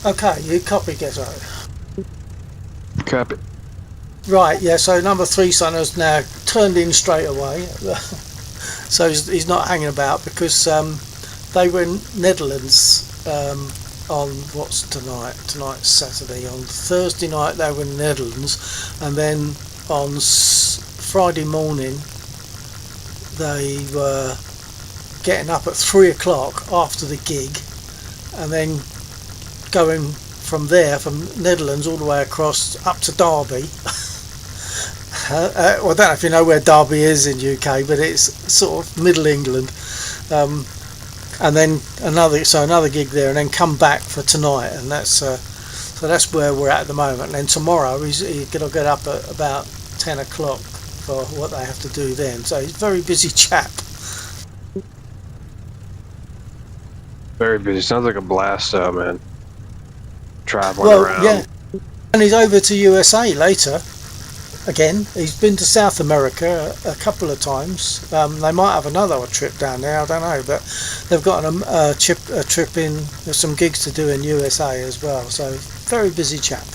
[SPEAKER 2] Okay, you copy, Ghetto.
[SPEAKER 5] Copy.
[SPEAKER 2] Right, yeah, so number 3 son has now turned in straight away. So he's not hanging about because they were in Netherlands on what's tonight? Tonight's Saturday. On Thursday night they were in Netherlands, and then on Friday morning they were getting up at 3 o'clock after the gig, and then going from there, from Netherlands all the way across up to Derby. Well, I don't know if you know where Derby is in UK, but it's sort of Middle England. And then another gig there, and then come back for tonight, and that's so that's where we're at the moment. And then tomorrow he's going to get up at about 10 o'clock for what they have to do then. So he's a very busy chap.
[SPEAKER 5] Very busy. Sounds like a blast, though, man. Traveling
[SPEAKER 2] Well,
[SPEAKER 5] around.
[SPEAKER 2] yeah, and he's over to USA later. Again, he's been to South America a couple of times. They might have another trip down there, I don't know, but they've got a trip in. There's some gigs to do in USA as well. So very busy chap.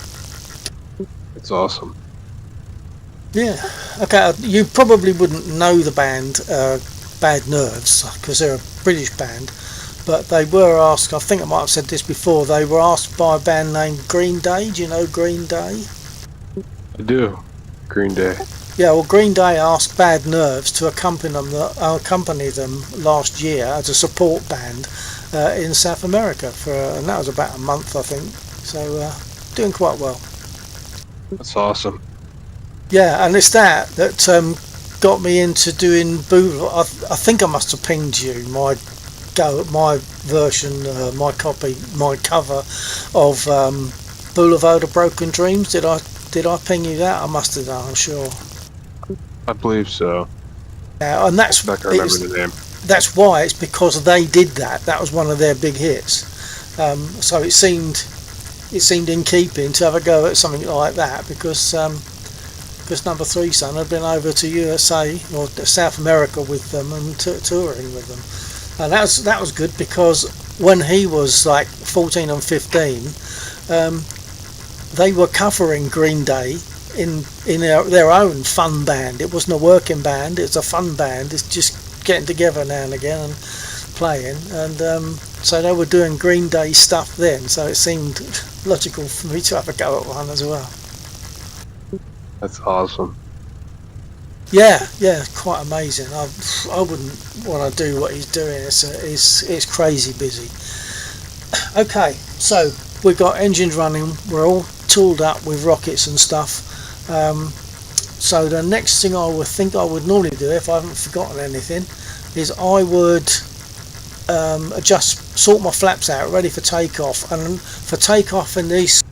[SPEAKER 5] It's awesome.
[SPEAKER 2] Yeah. Okay. You probably wouldn't know the band Bad Nerves because they're a British band, but they were asked. I think I might have said this before. They were asked by a band named Green Day. Do you know Green Day?
[SPEAKER 5] I do. Green Day.
[SPEAKER 2] Yeah, well, Green Day asked Bad Nerves to accompany them last year as a support band in South America and that was about a month, I think. So doing quite well.
[SPEAKER 5] That's awesome.
[SPEAKER 2] Yeah, and it's that got me into doing Boulevard. I think I must have pinged you my version, my copy, my cover of Boulevard of Broken Dreams. Did I ping you that? I must have done, I'm sure.
[SPEAKER 5] I believe so.
[SPEAKER 2] Yeah, and that's
[SPEAKER 5] I can remember the name.
[SPEAKER 2] that's why, it's because they did that. That was one of their big hits. So it seemed in keeping to have a go at something like that, because Number 3 Son had been over to USA or South America with them and touring with them, and that was good, because when he was like 14 and 15, they were covering Green Day in their own fun band. It wasn't a working band; it's a fun band. It's just getting together now and again and playing, and so they were doing Green Day stuff then. So it seemed logical for me to have a go at one as well.
[SPEAKER 5] That's awesome.
[SPEAKER 2] Yeah, quite amazing. I wouldn't want to do what he's doing. It's crazy busy. Okay, so we've got engines running. We're all tooled up with rockets and stuff. So the next thing I would think I would normally do, if I haven't forgotten anything, is I would sort my flaps out ready for takeoff. And for takeoff in these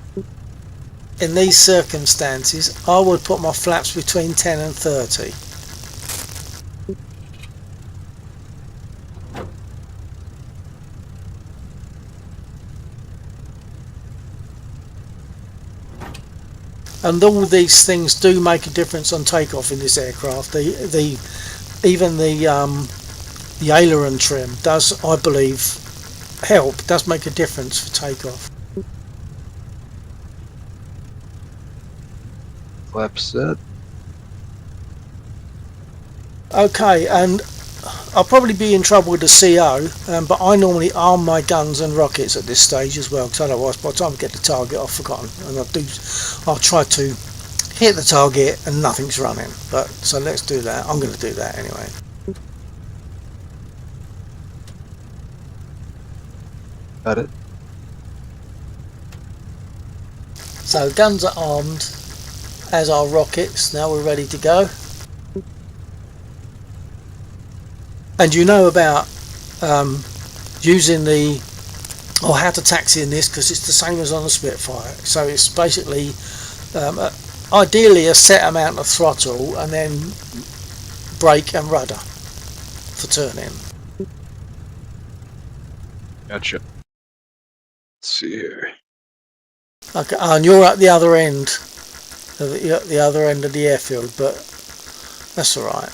[SPEAKER 2] circumstances, I would put my flaps between 10 and 30. And all these things do make a difference on takeoff in this aircraft. Even the aileron trim does, I believe, does make a difference for takeoff.
[SPEAKER 5] Flap set.
[SPEAKER 2] Okay, and I'll probably be in trouble with the CO, but I normally arm my guns and rockets at this stage as well, because otherwise by the time I get the target I've forgotten, and I'll try to hit the target and nothing's running. But so let's do that. I'm going to do that anyway.
[SPEAKER 5] Got it.
[SPEAKER 2] So guns are armed, as are rockets. Now we're ready to go. And you know about using how to taxi in this, because it's the same as on the Spitfire. So it's basically ideally a set amount of throttle and then brake and rudder for turning.
[SPEAKER 5] Gotcha. Let's see here.
[SPEAKER 2] Okay, and you're at the other end of the airfield, but that's all right.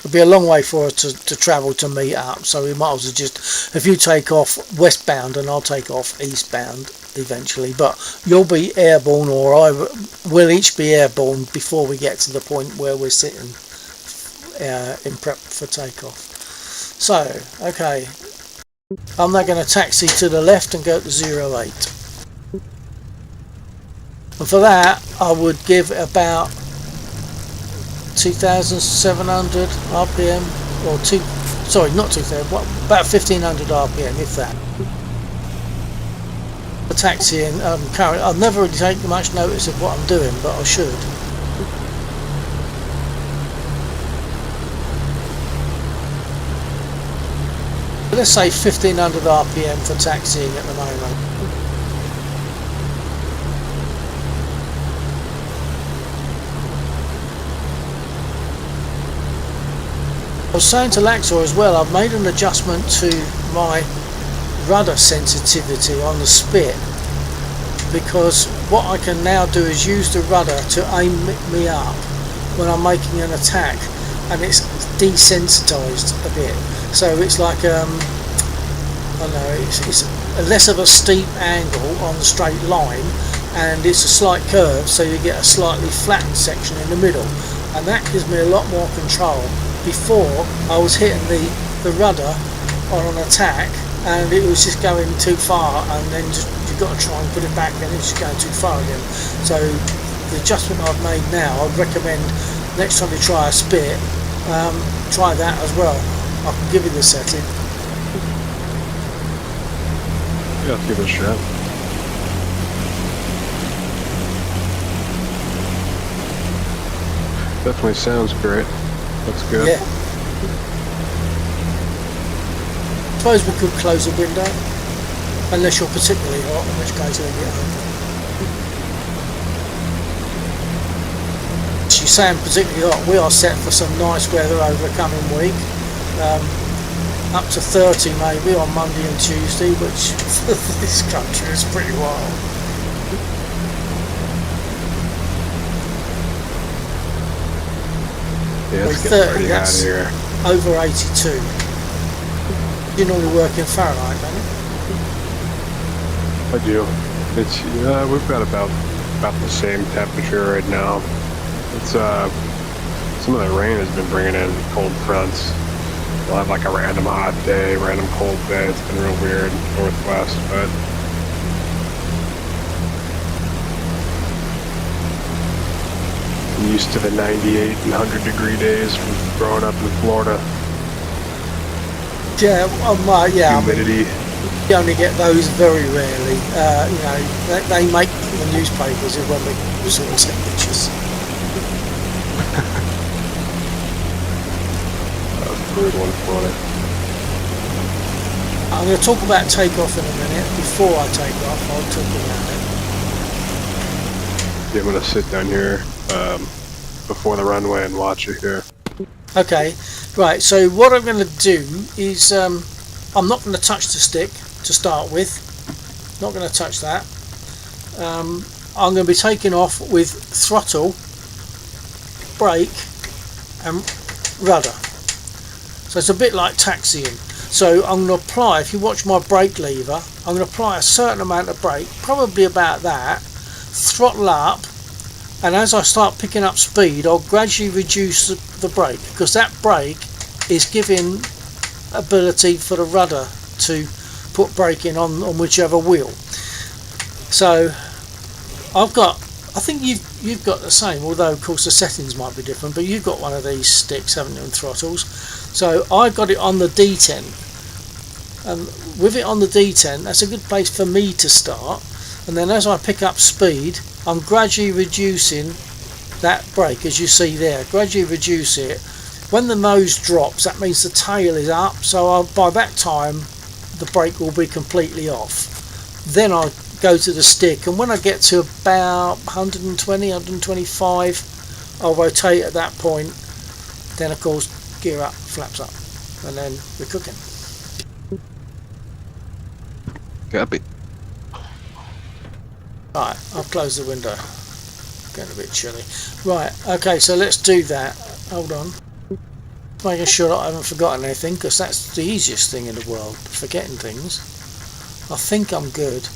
[SPEAKER 2] It'll be a long way for us to travel to meet up, so we might as well just, if you take off westbound and I'll take off eastbound eventually, but you'll be airborne, or we'll each be airborne before we get to the point where we're sitting in prep for takeoff. So, okay, I'm now going to taxi to the left and go to 08. And for that, I would give about 2,700 RPM, or not 2,000, about 1,500 RPM, if that. The taxiing, currently, I've never really taken much notice of what I'm doing, but I should. Let's say 1,500 RPM for taxiing at the moment. I was saying to Laxor as well, I've made an adjustment to my rudder sensitivity on the Spit, because what I can now do is use the rudder to aim me up when I'm making an attack, and it's desensitized a bit, so it's like I don't know, it's less of a steep angle on the straight line, and it's a slight curve, so you get a slightly flattened section in the middle, and that gives me a lot more control. Before, I was hitting the rudder on an attack and it was just going too far, and then you've got to try and put it back and it's just going too far again. So the adjustment I've made now, I'd recommend next time you try a Spit, try that as well. I can give you the setting.
[SPEAKER 5] Yeah, I'll give it a shot. Definitely sounds great. That's good.
[SPEAKER 2] Yeah. Suppose we could close the window, unless you're particularly hot, in which case leave it open. You sound particularly hot. We are set for some nice weather over the coming week. Up to 30 maybe on Monday and Tuesday, which for this country is pretty wild.
[SPEAKER 5] Yeah, it's
[SPEAKER 2] 30,
[SPEAKER 5] getting pretty hot
[SPEAKER 2] that's
[SPEAKER 5] here.
[SPEAKER 2] over 82. You normally work in Fahrenheit, don't you?
[SPEAKER 5] I do. It's we've got about the same temperature right now. It's some of the rain has been bringing in cold fronts. We'll have like a random hot day, random cold day. It's been real weird northwest, but I'm used to the 98 and 100 degree days from growing up in Florida.
[SPEAKER 2] Yeah, yeah.
[SPEAKER 5] Humidity.
[SPEAKER 2] You only get those very rarely. You know, they make the newspapers when they sort of temperatures.
[SPEAKER 5] That was a good one for it.
[SPEAKER 2] I'm going to talk about takeoff in a minute. Before I take off, I'll talk about it.
[SPEAKER 5] Yeah, I'm gonna sit down here before the runway and watch it here.
[SPEAKER 2] Okay, right, so what I'm going to do is I'm not going to touch the stick to start with. Not going to touch that. I'm going to be taking off with throttle, brake and rudder. So it's a bit like taxiing. So I'm going to apply, if you watch my brake lever, I'm going to apply a certain amount of brake, probably about that, throttle up, and as I start picking up speed I'll gradually reduce the brake, because that brake is giving ability for the rudder to put braking on whichever wheel. So I think you've got the same, although of course the settings might be different, but you've got one of these sticks, haven't you, and throttles. So I got it on the D10, and with it on the D10 that's a good place for me to start, and then as I pick up speed I'm gradually reducing that brake, as you see there, gradually reduce it. When the nose drops that means the tail is up, so by that time the brake will be completely off. Then I go to the stick, and when I get to about 120, 125 I'll rotate at that point, then of course gear up, flaps up, and then we're cooking.
[SPEAKER 5] Copy.
[SPEAKER 2] Right, I'll close the window. Getting a bit chilly. Right, okay, so let's do that. Hold on. Making sure that I haven't forgotten anything, because that's the easiest thing in the world, forgetting things. I think I'm good.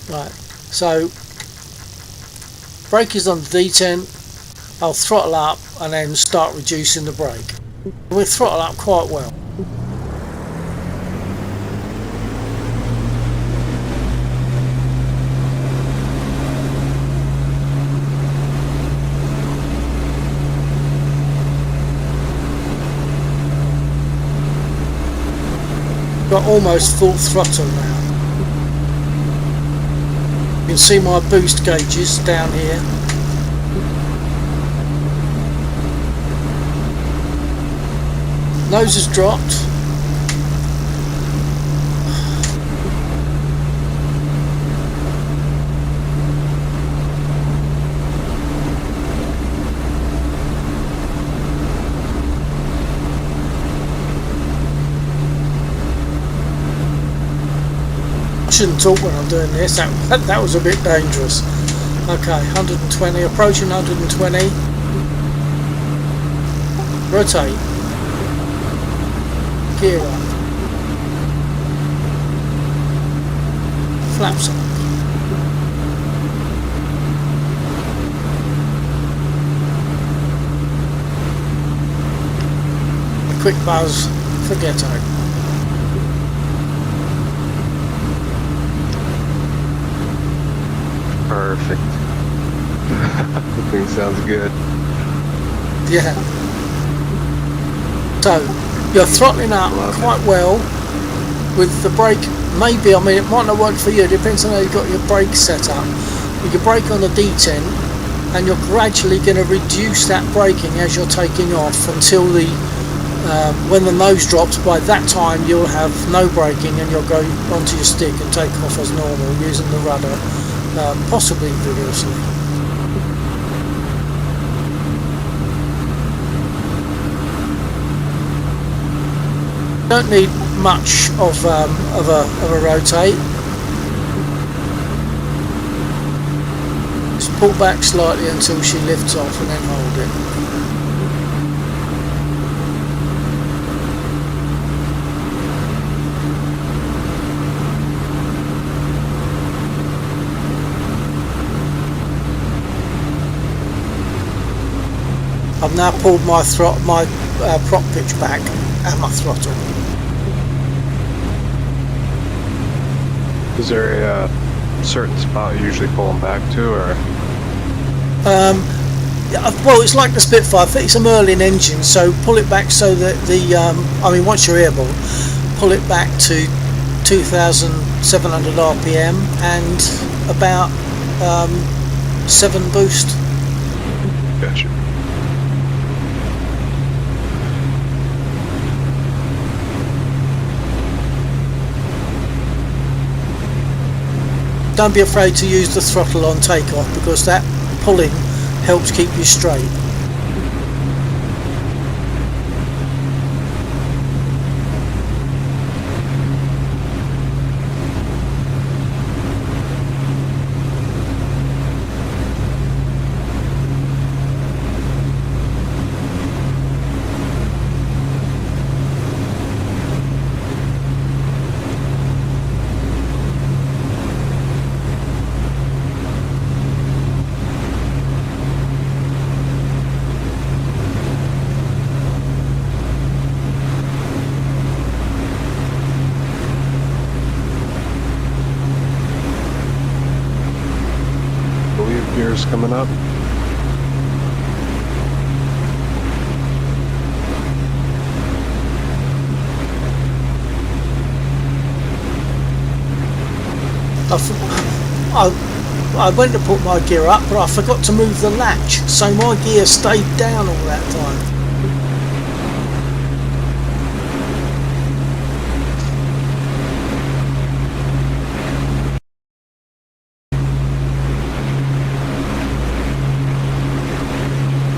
[SPEAKER 2] Right, so brake is on the D10. I'll throttle up and then start reducing the brake. We'll throttle up quite well. Got almost full throttle now. You can see my boost gauges down here. Nose has dropped. I shouldn't talk when I'm doing this, that was a bit dangerous. Okay, 120, approaching 120. Rotate. Gear up. Flaps up. A quick buzz for ghetto.
[SPEAKER 5] Perfect. Everything sounds good.
[SPEAKER 2] Yeah. So you're throttling up quite well with the brake. Maybe, I mean, it might not work for you. It depends on how you've got your brake set up. With your brake on the D10, and you're gradually going to reduce that braking as you're taking off until the when the nose drops. By that time you'll have no braking and you'll go onto your stick and take off as normal using the rudder, possibly vigorously. Don't need much of a rotate. Just pull back slightly until she lifts off and then hold it. I've now pulled my prop pitch back and my throttle.
[SPEAKER 5] Is there a certain spot you usually pull them back to, or?
[SPEAKER 2] Well, it's like the Spitfire. I think it's a Merlin engine, so pull it back so that once you're airborne, pull it back to 2,700 RPM and about 7 boost.
[SPEAKER 5] Gotcha.
[SPEAKER 2] Don't be afraid to use the throttle on takeoff because that pulling helps keep you straight.
[SPEAKER 5] Gears coming up.
[SPEAKER 2] I went to put my gear up, but I forgot to move the latch, so my gear stayed down all that time.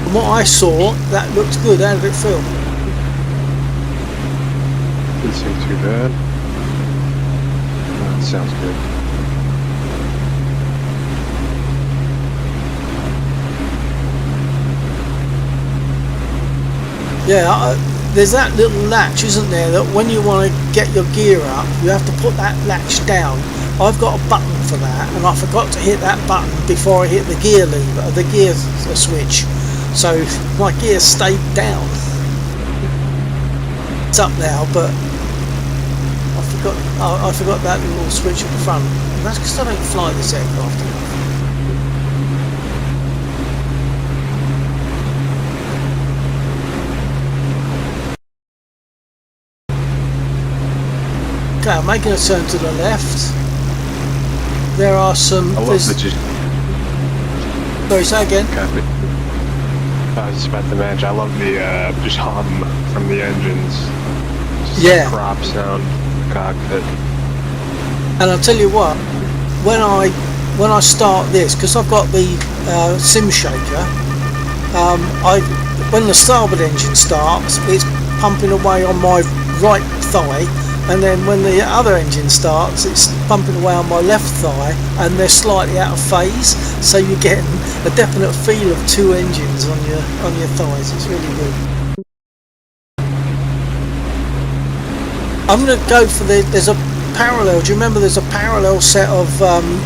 [SPEAKER 2] From what I saw, that looked good. How did it feel?
[SPEAKER 5] Didn't seem too bad. That sounds good.
[SPEAKER 2] Yeah, there's that little latch, isn't there, that when you want to get your gear up, you have to put that latch down. I've got a button for that, and I forgot to hit that button before I hit the gear lever, the gear switch. So my gear stayed down. It's up now, but I forgot that little switch at the front. That's because I don't fly this aircraft enough. Okay, I'm making a turn to the left. There are some...
[SPEAKER 5] I love that you...
[SPEAKER 2] Sorry, say again.
[SPEAKER 5] Okay. I was just about to mention, I love the just hum from the engines. Just
[SPEAKER 2] Yeah.
[SPEAKER 5] The crop sound in the cockpit.
[SPEAKER 2] And I'll tell you what, when I start this, because I've got the sim shaker, when the starboard engine starts, it's pumping away on my right thigh, and then when the other engine starts, it's pumping away on my left thigh, and they're slightly out of phase, so you're getting a definite feel of two engines on your thighs. It's really good. I'm going to go for there's a parallel. Do you remember there's a parallel set of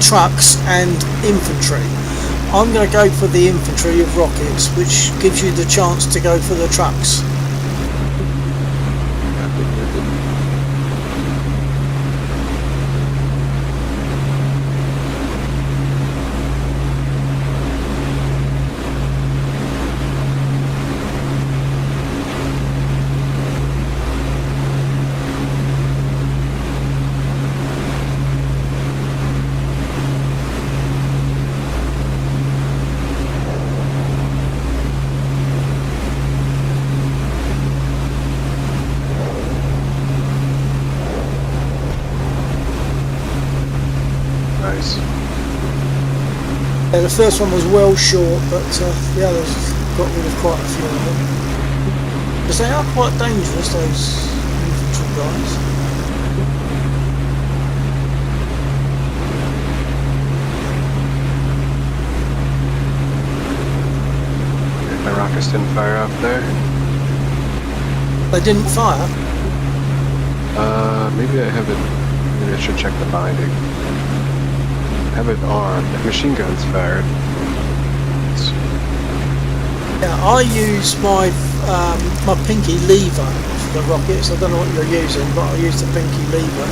[SPEAKER 2] trucks and infantry? I'm going to go for the infantry of rockets, which gives you the chance to go for the trucks.
[SPEAKER 5] Nice.
[SPEAKER 2] Yeah, the first one was well short, but the others got rid of quite a few of them. Because they are quite dangerous, those infantry guys.
[SPEAKER 5] My rockets didn't fire up there.
[SPEAKER 2] They didn't fire?
[SPEAKER 5] Maybe I have it. Maybe I should check the binding. Have it on. The machine gun's fired.
[SPEAKER 2] Yeah, I use my my pinky lever for the rockets. I don't know what you're using, but I use the pinky lever.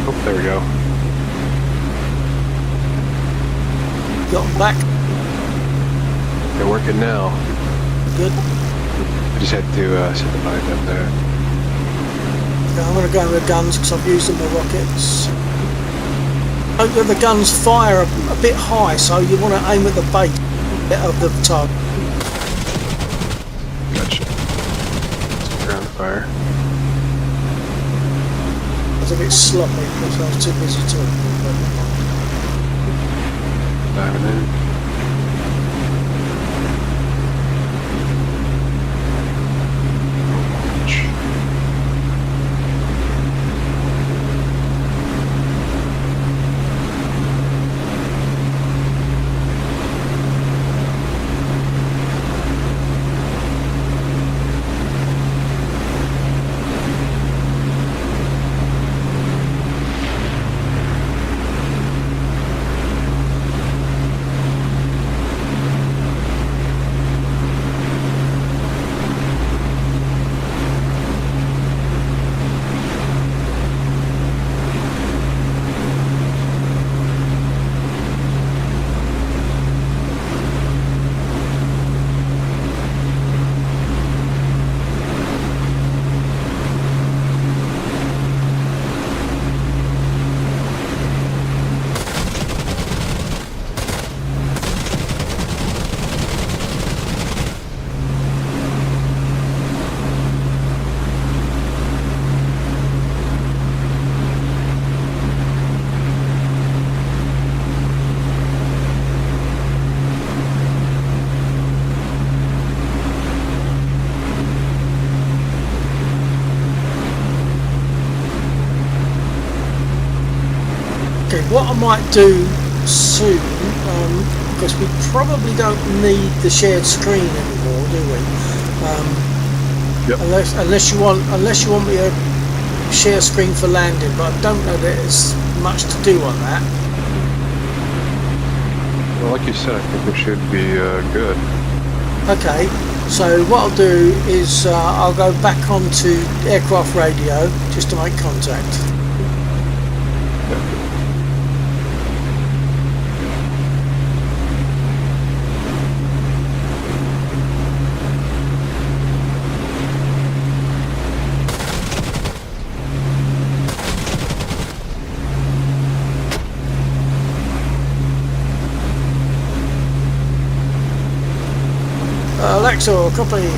[SPEAKER 5] Oh, there we go.
[SPEAKER 2] Got them back.
[SPEAKER 5] They're working now.
[SPEAKER 2] Good.
[SPEAKER 5] I just had to set the bind up there.
[SPEAKER 2] Yeah, I'm going to go with the guns because I've used them with rockets. Oh, the guns fire a bit high, so you want to aim at the base of the target.
[SPEAKER 5] Gotcha. Some ground fire.
[SPEAKER 2] I was a bit sloppy because I was too busy talking.
[SPEAKER 5] Diving in.
[SPEAKER 2] Okay, what I might do soon, because we probably don't need the shared screen anymore, do we?
[SPEAKER 5] Yep.
[SPEAKER 2] Unless you want me to share screen for landing, but I don't know that there's much to do on that.
[SPEAKER 5] Well, like you said, I think we should be good.
[SPEAKER 2] Okay, so what I'll do is I'll go back onto aircraft radio just to make contact.
[SPEAKER 5] Yeah.
[SPEAKER 2] Alexa, copy.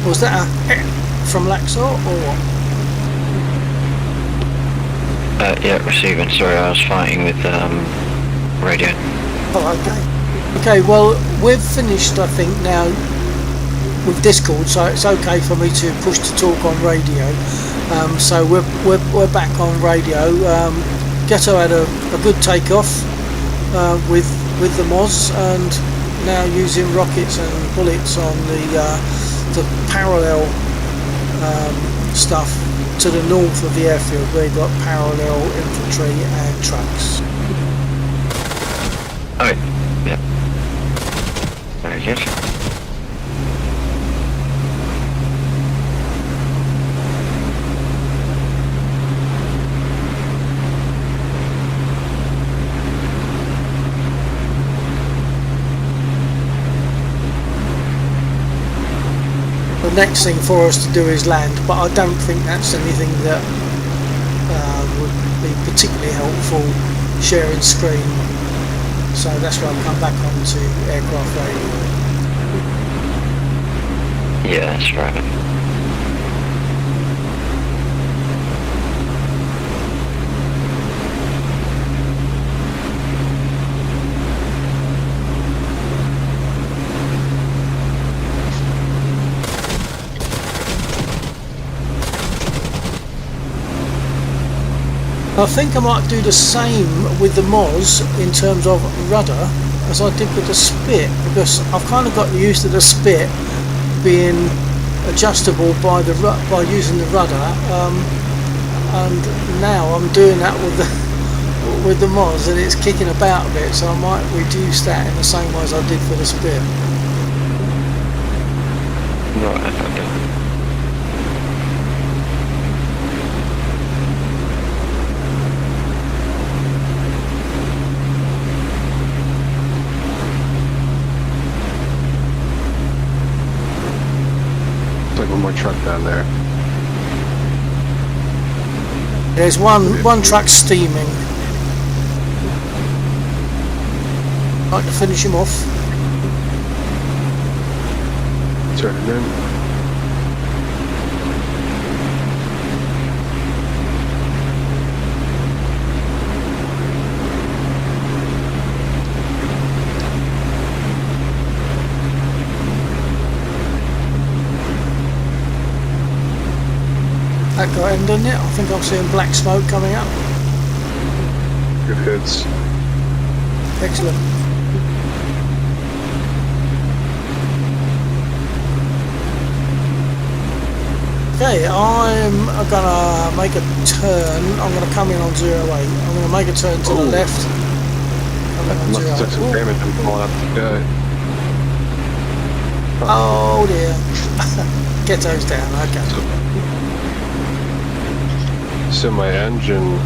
[SPEAKER 2] Was that a from Laxor or what?
[SPEAKER 3] Yeah, receiving. Sorry, I was fighting with radio.
[SPEAKER 2] Oh, okay. Okay, well, we've finished, I think, now with Discord, so it's okay for me to push to talk on radio. So we're back on radio. Ghetto had a good takeoff with the Moz, and now using rockets and bullets on the parallel stuff to the north of the airfield, where you've got parallel infantry and trucks.
[SPEAKER 3] Alright, yeah. Very good.
[SPEAKER 2] next thing for us to do is land, but I don't think that's anything that would be particularly helpful, sharing screen. So that's why I've come back onto aircraft radio.
[SPEAKER 3] Yeah, that's right.
[SPEAKER 2] I think I might do the same with the Moz in terms of rudder as I did with the Spit, because I've kind of got used to the Spit being adjustable by using the rudder, and now I'm doing that with the Moz, and it's kicking about a bit, so I might reduce that in the same way as I did for the Spit.
[SPEAKER 3] Right, okay.
[SPEAKER 5] One more truck down there.
[SPEAKER 2] There's one truck steaming. Like to finish him off.
[SPEAKER 5] Turn it in.
[SPEAKER 2] That got him, didn't it? I think I'm seeing black smoke coming up.
[SPEAKER 5] Good hits.
[SPEAKER 2] Excellent. Okay, I'm gonna make a turn. I'm gonna come in on 08. I'm gonna make a turn to the left. Come in on
[SPEAKER 5] Must have took
[SPEAKER 2] 08.
[SPEAKER 5] some damage and falling out the sky.
[SPEAKER 2] Oh dear. Get those down, okay.
[SPEAKER 5] So my engine,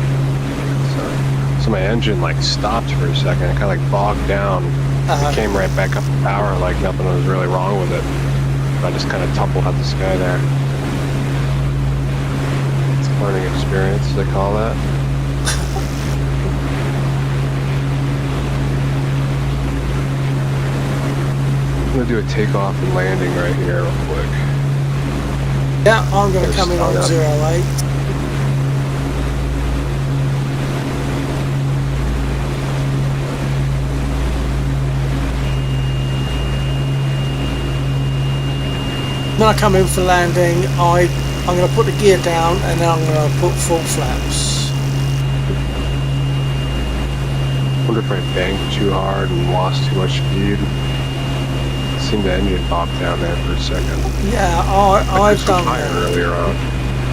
[SPEAKER 5] like stopped for a second. It kind of like bogged down. It came right back up to power like nothing was really wrong with it. I just kind of tumbled out the sky there. It's a learning experience, they call that. I'm gonna do a takeoff and landing right here real quick.
[SPEAKER 2] Yeah, I'm gonna come in on 08. When I come in for landing, I'm going to put the gear down and then I'm going to put full flaps.
[SPEAKER 5] I wonder if I banked too hard and lost too much speed. It seemed the engine bobbed down there for a second.
[SPEAKER 2] Yeah, I've done that.
[SPEAKER 5] Earlier on.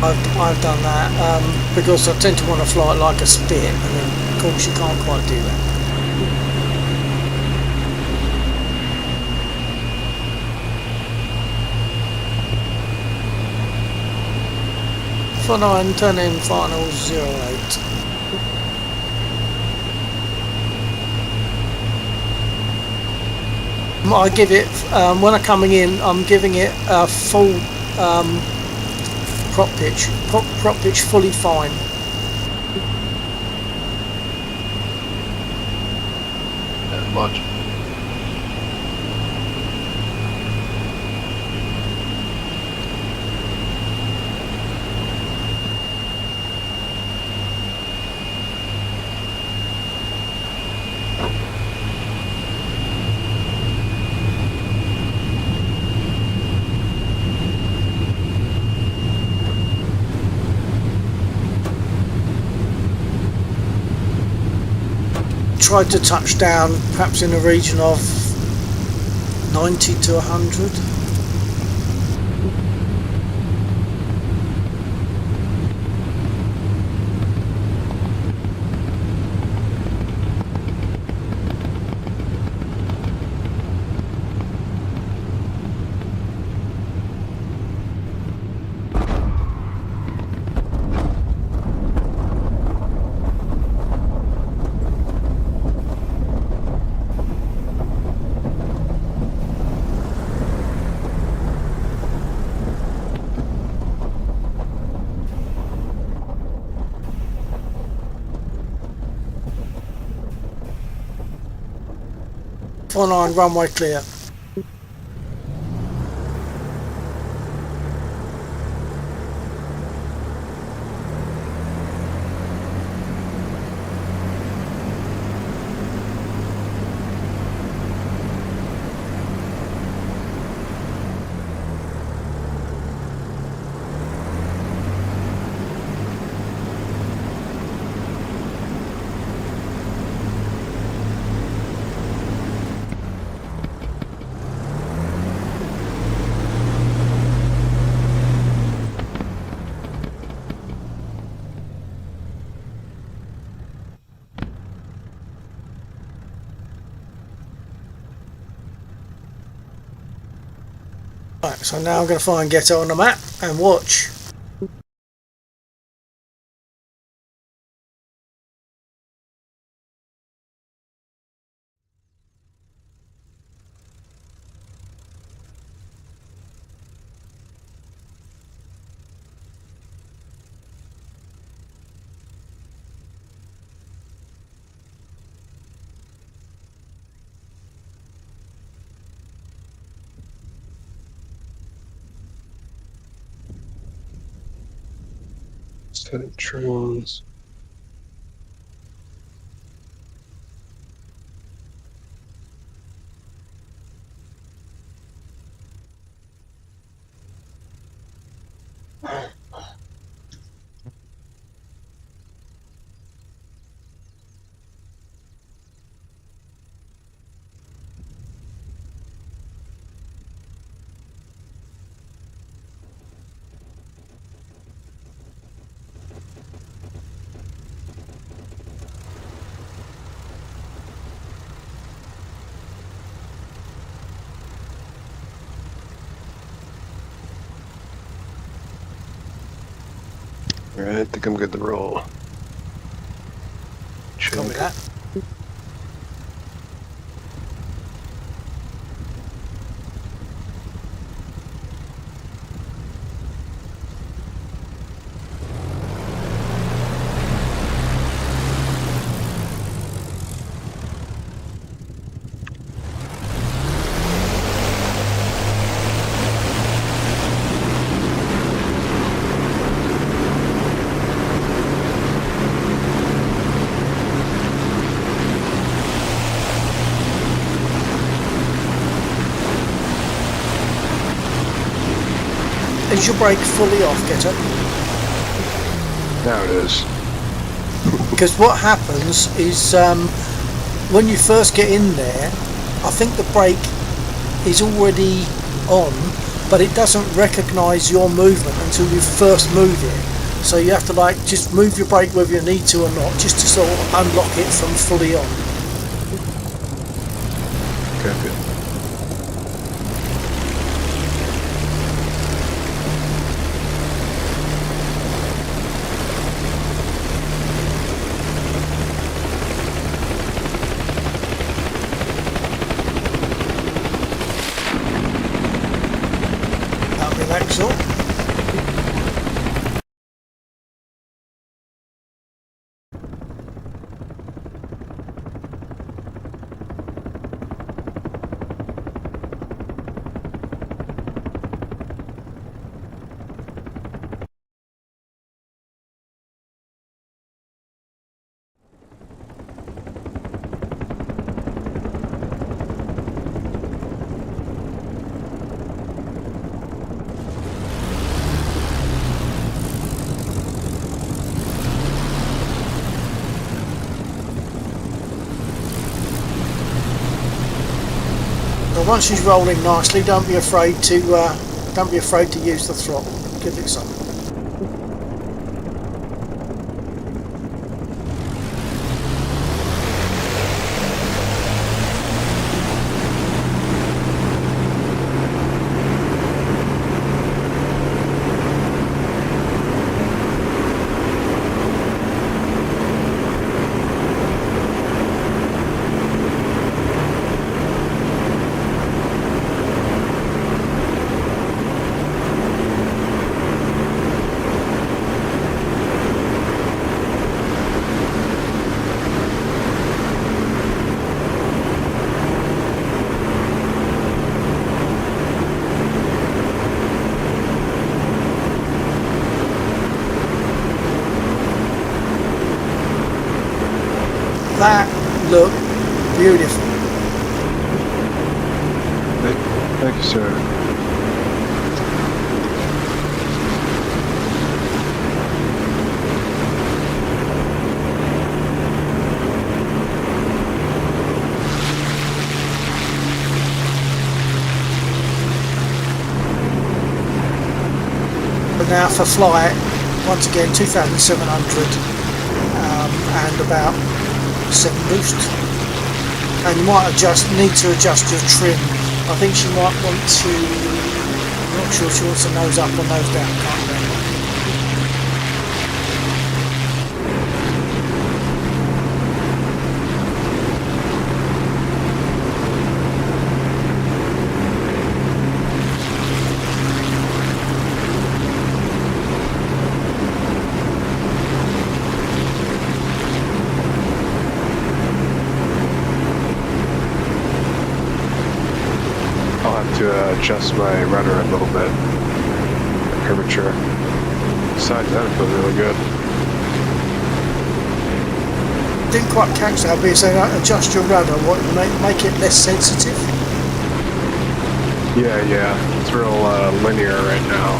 [SPEAKER 2] I've done that because I tend to want to fly it like a Spit, and then of course you can't quite do that. For 9, turn in final 08. I give it, when I'm coming in, I'm giving it a full prop pitch fully fine.
[SPEAKER 5] That much.
[SPEAKER 2] Tried to touch down perhaps in the region of 90 to 100. 4 9, runway clear. Right, so now I'm going to find Ghetto on the map and watch.
[SPEAKER 5] Set of trains. Alright, I think I'm good to roll. Check.
[SPEAKER 2] Copy that. Is your brake fully off, Ghetto?
[SPEAKER 5] Now it is.
[SPEAKER 2] Because what happens is when you first get in there, I think the brake is already on, but it doesn't recognise your movement until you first move it. So you have to like just move your brake whether you need to or not, just to sort of unlock it from fully on.
[SPEAKER 5] Copy.
[SPEAKER 2] That'll be Axel. Well, once she's rolling nicely, don't be afraid to use the throttle. Give it some. that look beautiful.
[SPEAKER 5] Thank you, sir.
[SPEAKER 2] But now for flight, once again 2,700 and about 7 boost. And you might need to adjust your trim. I think she might want to, I'm not sure she wants to nose up or nose down, can't remember.
[SPEAKER 5] To adjust my rudder a little bit, the curvature. Besides that, it feels really good.
[SPEAKER 2] Didn't quite catch that, but you're saying adjust your rudder, what, make it less sensitive?
[SPEAKER 5] Yeah, it's real linear right now.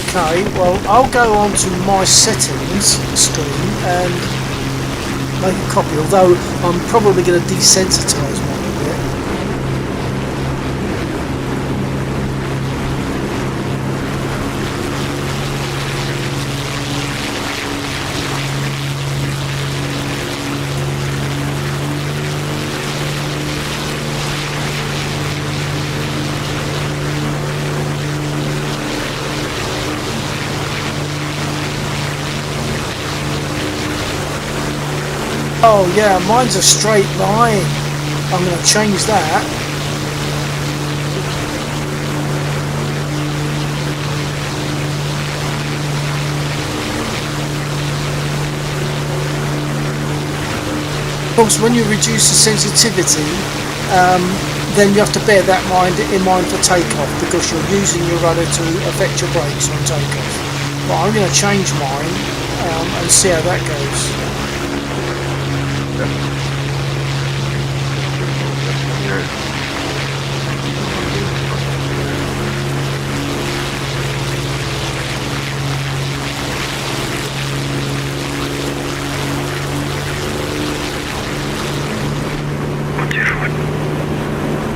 [SPEAKER 2] Okay, well I'll go on to my settings screen and make a copy, although I'm probably going to desensitize mine a bit. Oh yeah, mine's a straight line. I'm going to change that. Of course, when you reduce the sensitivity, then you have to bear that in mind for takeoff, because you're using your rudder to affect your brakes on takeoff. But I'm going to change mine and see how that goes.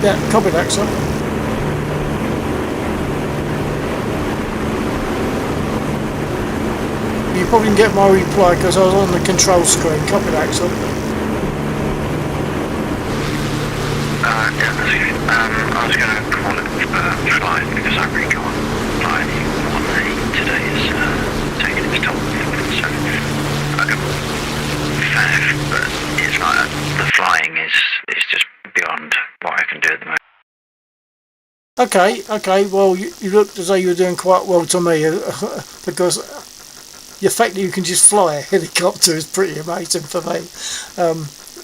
[SPEAKER 2] Yeah, copy that, sir. You probably didn't get my reply because I was on the control screen. Copy that, sir.
[SPEAKER 3] I was going to call it flying because I really can't fly anymore. Today is taking its toll. So I can faff, but it's like the flying is just beyond what I can do at the moment.
[SPEAKER 2] Okay. Well, you looked as though you were doing quite well to me because the fact that you can just fly a helicopter is pretty amazing for me.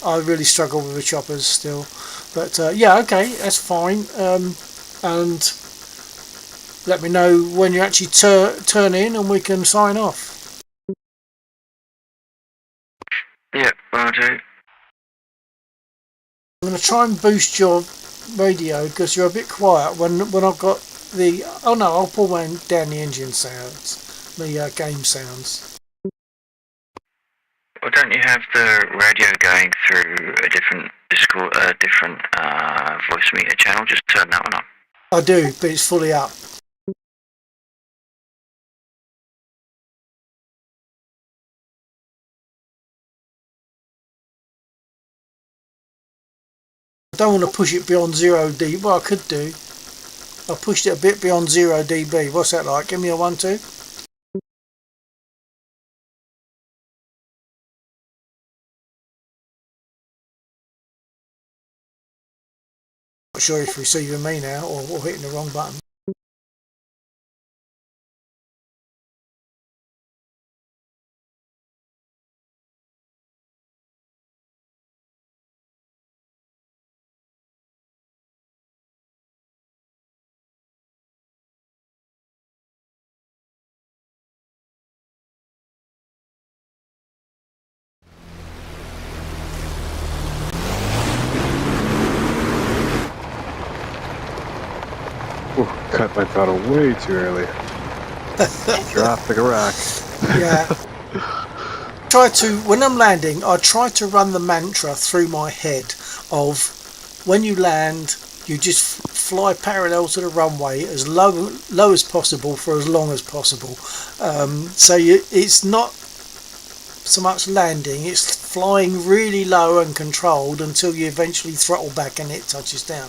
[SPEAKER 2] I really struggle with the choppers still. But yeah, okay, that's fine. And let me know when you actually turn in and we can sign off.
[SPEAKER 3] Yeah, will do.
[SPEAKER 2] I'm going to try and boost your radio because you're a bit quiet when I've got the... Oh no, I'll pull down the engine sounds, the game sounds.
[SPEAKER 3] Well, don't you have the radio going through a different voice meter channel? Just turn that one up.
[SPEAKER 2] I do, but it's fully up. I don't want to push it beyond 0 dB. Well, I could do. I pushed it a bit beyond 0 dB. What's that like? Give me a 1-2. Not sure if it's receiving me now or hitting the wrong button.
[SPEAKER 5] cut my throttle way too early. Dropped like a rock.
[SPEAKER 2] Yeah. When I'm landing, I try to run the mantra through my head of when you land, you just fly parallel to the runway as low as possible for as long as possible. It's not so much landing, it's flying really low and controlled until you eventually throttle back and it touches down.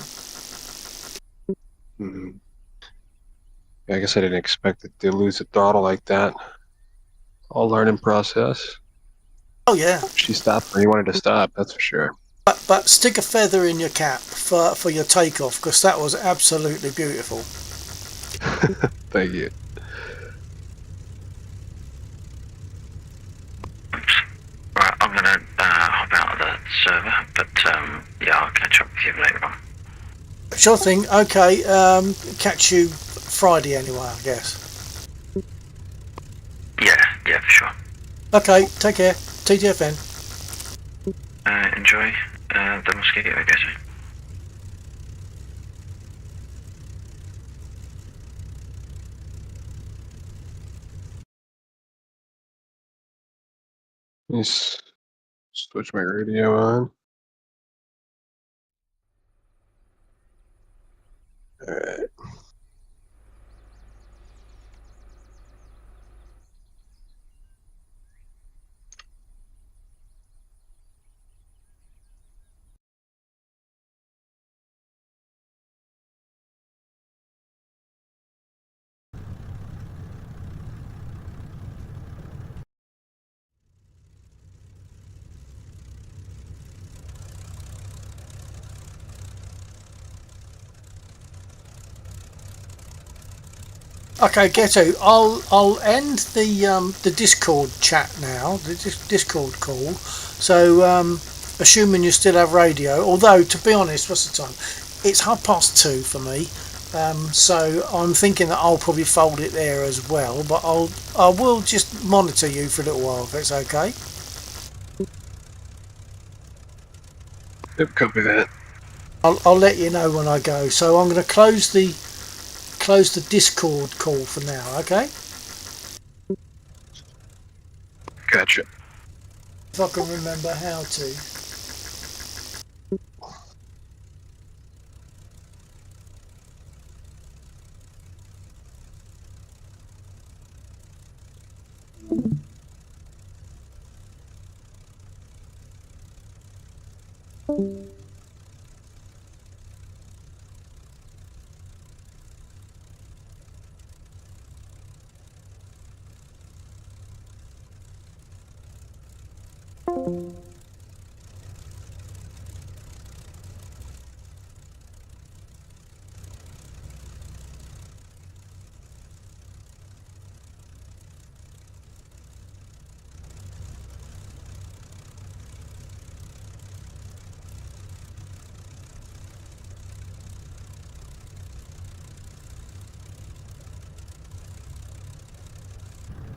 [SPEAKER 5] Mm-hmm. I guess I didn't expect it to lose the throttle like that. All learning process.
[SPEAKER 2] Oh yeah.
[SPEAKER 5] She stopped when you wanted to stop, that's for sure.
[SPEAKER 2] But stick a feather in your cap for your takeoff, because that was absolutely beautiful.
[SPEAKER 5] Thank you.
[SPEAKER 3] Right, I'm gonna hop out of the server, but yeah, I'll catch up with you later on.
[SPEAKER 2] Sure thing. Okay. Catch you Friday anyway, I guess.
[SPEAKER 3] Yeah, for sure.
[SPEAKER 2] Okay. Take care. TTFN.
[SPEAKER 3] Enjoy the mosquito, I guess.
[SPEAKER 5] Let me switch my radio on. All right.
[SPEAKER 2] Okay, Ghetto. I'll end the Discord chat now. The Discord call. So assuming you still have radio. Although to be honest, what's the time? It's 2:30 for me. So I'm thinking that I'll probably fold it there as well. But I will just monitor you for a little while if it's okay.
[SPEAKER 5] Yep, copy that.
[SPEAKER 2] I'll let you know when I go. So I'm going to close the Discord call for now. Okay.
[SPEAKER 5] Gotcha.
[SPEAKER 2] If I can remember how to.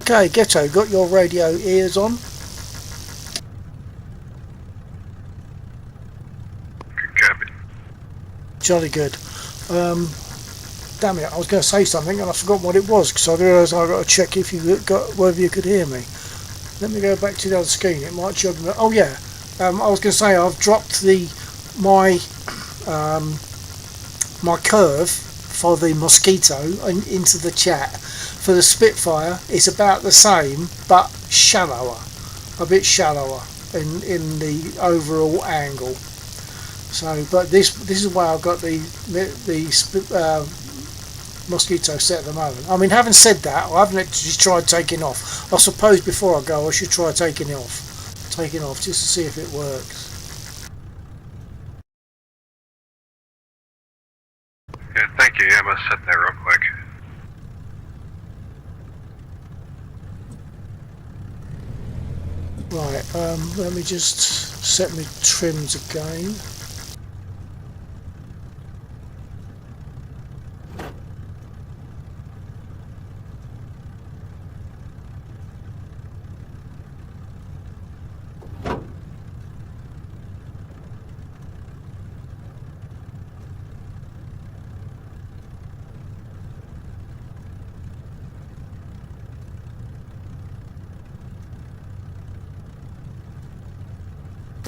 [SPEAKER 2] Okay, Ghetto, got your radio ears on?
[SPEAKER 5] Good copy.
[SPEAKER 2] Jolly good. Damn it, I was going to say something and I forgot what it was because I realised I've got to check if you got whether you could hear me. Let me go back to the other screen. It might jog me. Oh yeah, I was going to say I've dropped my curve for the Mosquito into the chat. For the Spitfire, it's about the same but shallower, a bit shallower in the overall angle. So, but this is why I've got the Mosquito set at the moment. I mean, having said that, I haven't actually tried taking off. I suppose before I go, I should try taking off just to see if it works.
[SPEAKER 5] Yeah, thank you. Yeah, I'm gonna set that real quick.
[SPEAKER 2] Right, let me just set my trims again.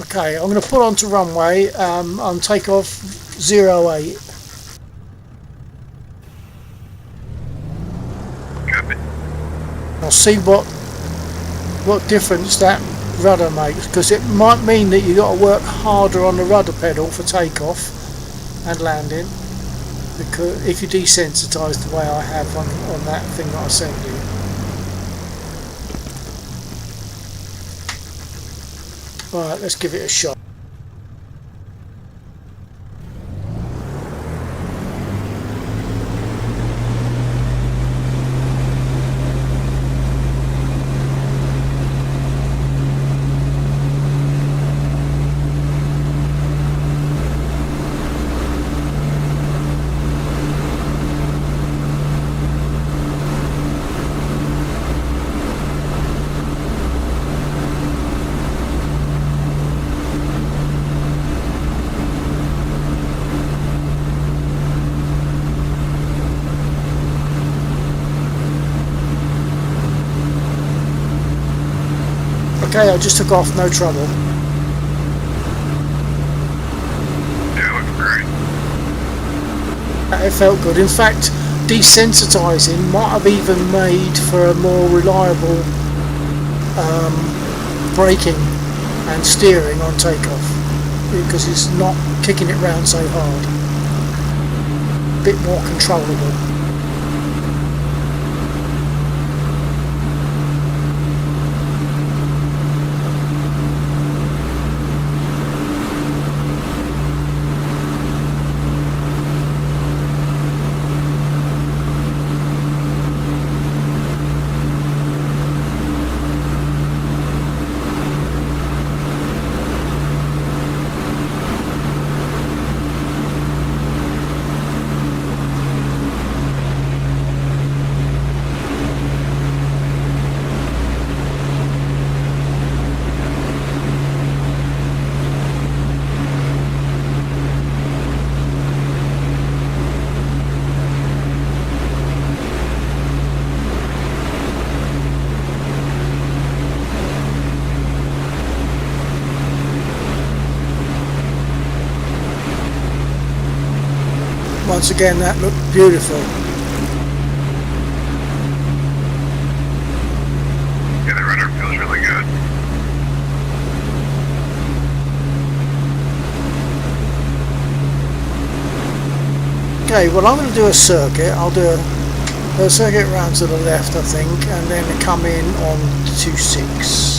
[SPEAKER 2] Okay, I'm going to pull onto runway on takeoff 08. I'll see what difference that rudder makes, because it might mean that you've got to work harder on the rudder pedal for takeoff and landing, because if you desensitise the way I have on that thing that I sent you. Right, let's give it a shot. Okay, I just took off, no trouble.
[SPEAKER 5] Yeah, looks great.
[SPEAKER 2] It felt good. In fact, desensitising might have even made for a more reliable braking and steering on takeoff, because it's not kicking it round so hard. A bit more controllable. Once again, that looked beautiful.
[SPEAKER 5] Yeah, the rudder feels really good.
[SPEAKER 2] Okay, well, I'm going to do a circuit. I'll do a circuit round to the left, I think, and then come in on 26.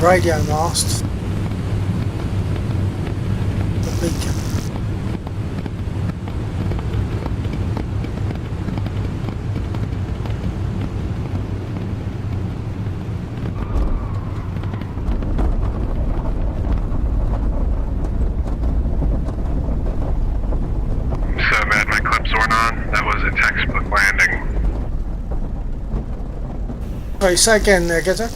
[SPEAKER 2] radio mast. The beacon.
[SPEAKER 5] So Matt, my clips weren't on. That was a textbook landing.
[SPEAKER 2] Sorry, say again there, Getter.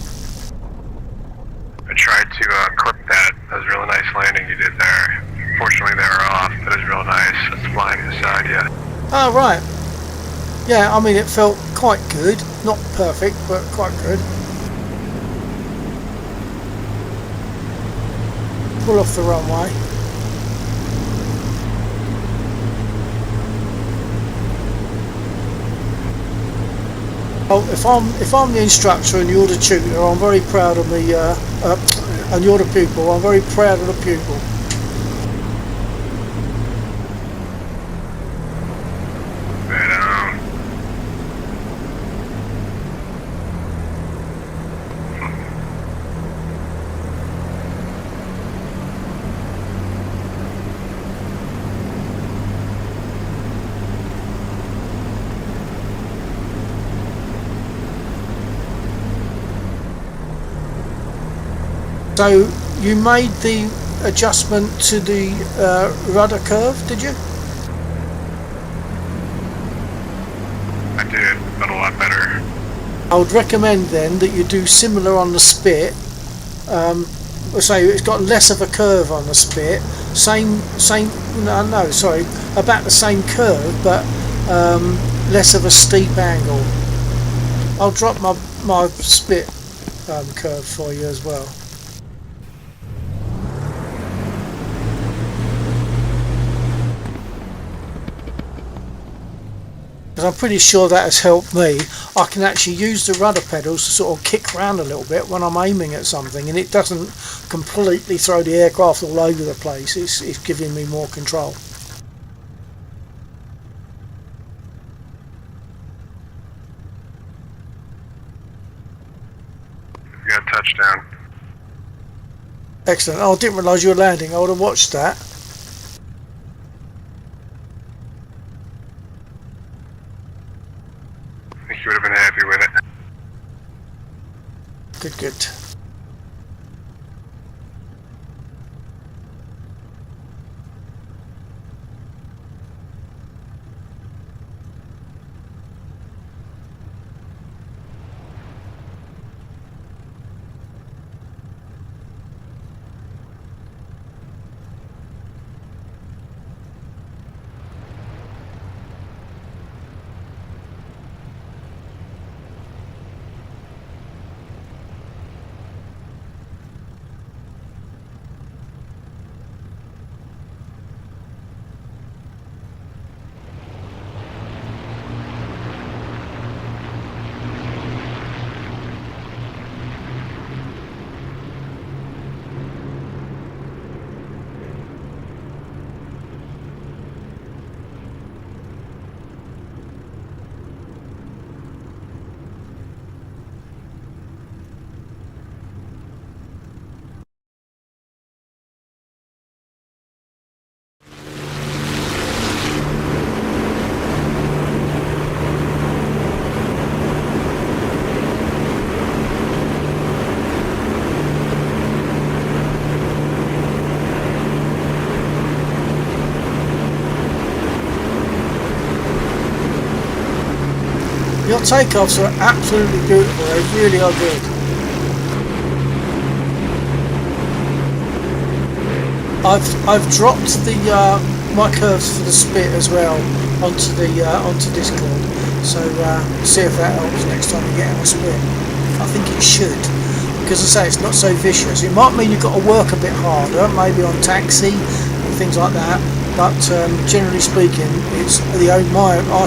[SPEAKER 5] I tried to clip that. That was a really nice landing you did there. Fortunately, they were off, but it was real nice. It's flying inside you.
[SPEAKER 2] Oh, right. Yeah, I mean, it felt quite good. Not perfect, but quite good. Pull off the runway. Oh, if I'm the instructor and you're the tutor, I'm very proud of me. And you're the pupil. I'm very proud of the pupil.
[SPEAKER 5] But,
[SPEAKER 2] So you made the adjustment to the rudder curve, did you?
[SPEAKER 5] I did, but a lot better.
[SPEAKER 2] I would recommend then that you do similar on the spit. Say it's got less of a curve on the spit. Sorry, about the same curve, but less of a steep angle. I'll drop my spit curve for you as well. I'm pretty sure that has helped me. I can actually use the rudder pedals to sort of kick around a little bit when I'm aiming at something, and it doesn't completely throw the aircraft all over the place. It's giving me more control.
[SPEAKER 5] You got a touchdown.
[SPEAKER 2] Excellent. Oh, I didn't realise you were landing. I would have watched that.
[SPEAKER 5] I think you would have been happy with it.
[SPEAKER 2] Good, good. Your takeoffs are absolutely beautiful. They really are good. I've dropped the my curves for the spit as well onto Discord. So see if that helps next time you get out a spit. I think it should, because I say it's not so vicious. It might mean you've got to work a bit harder, maybe on taxi and things like that. But generally speaking, I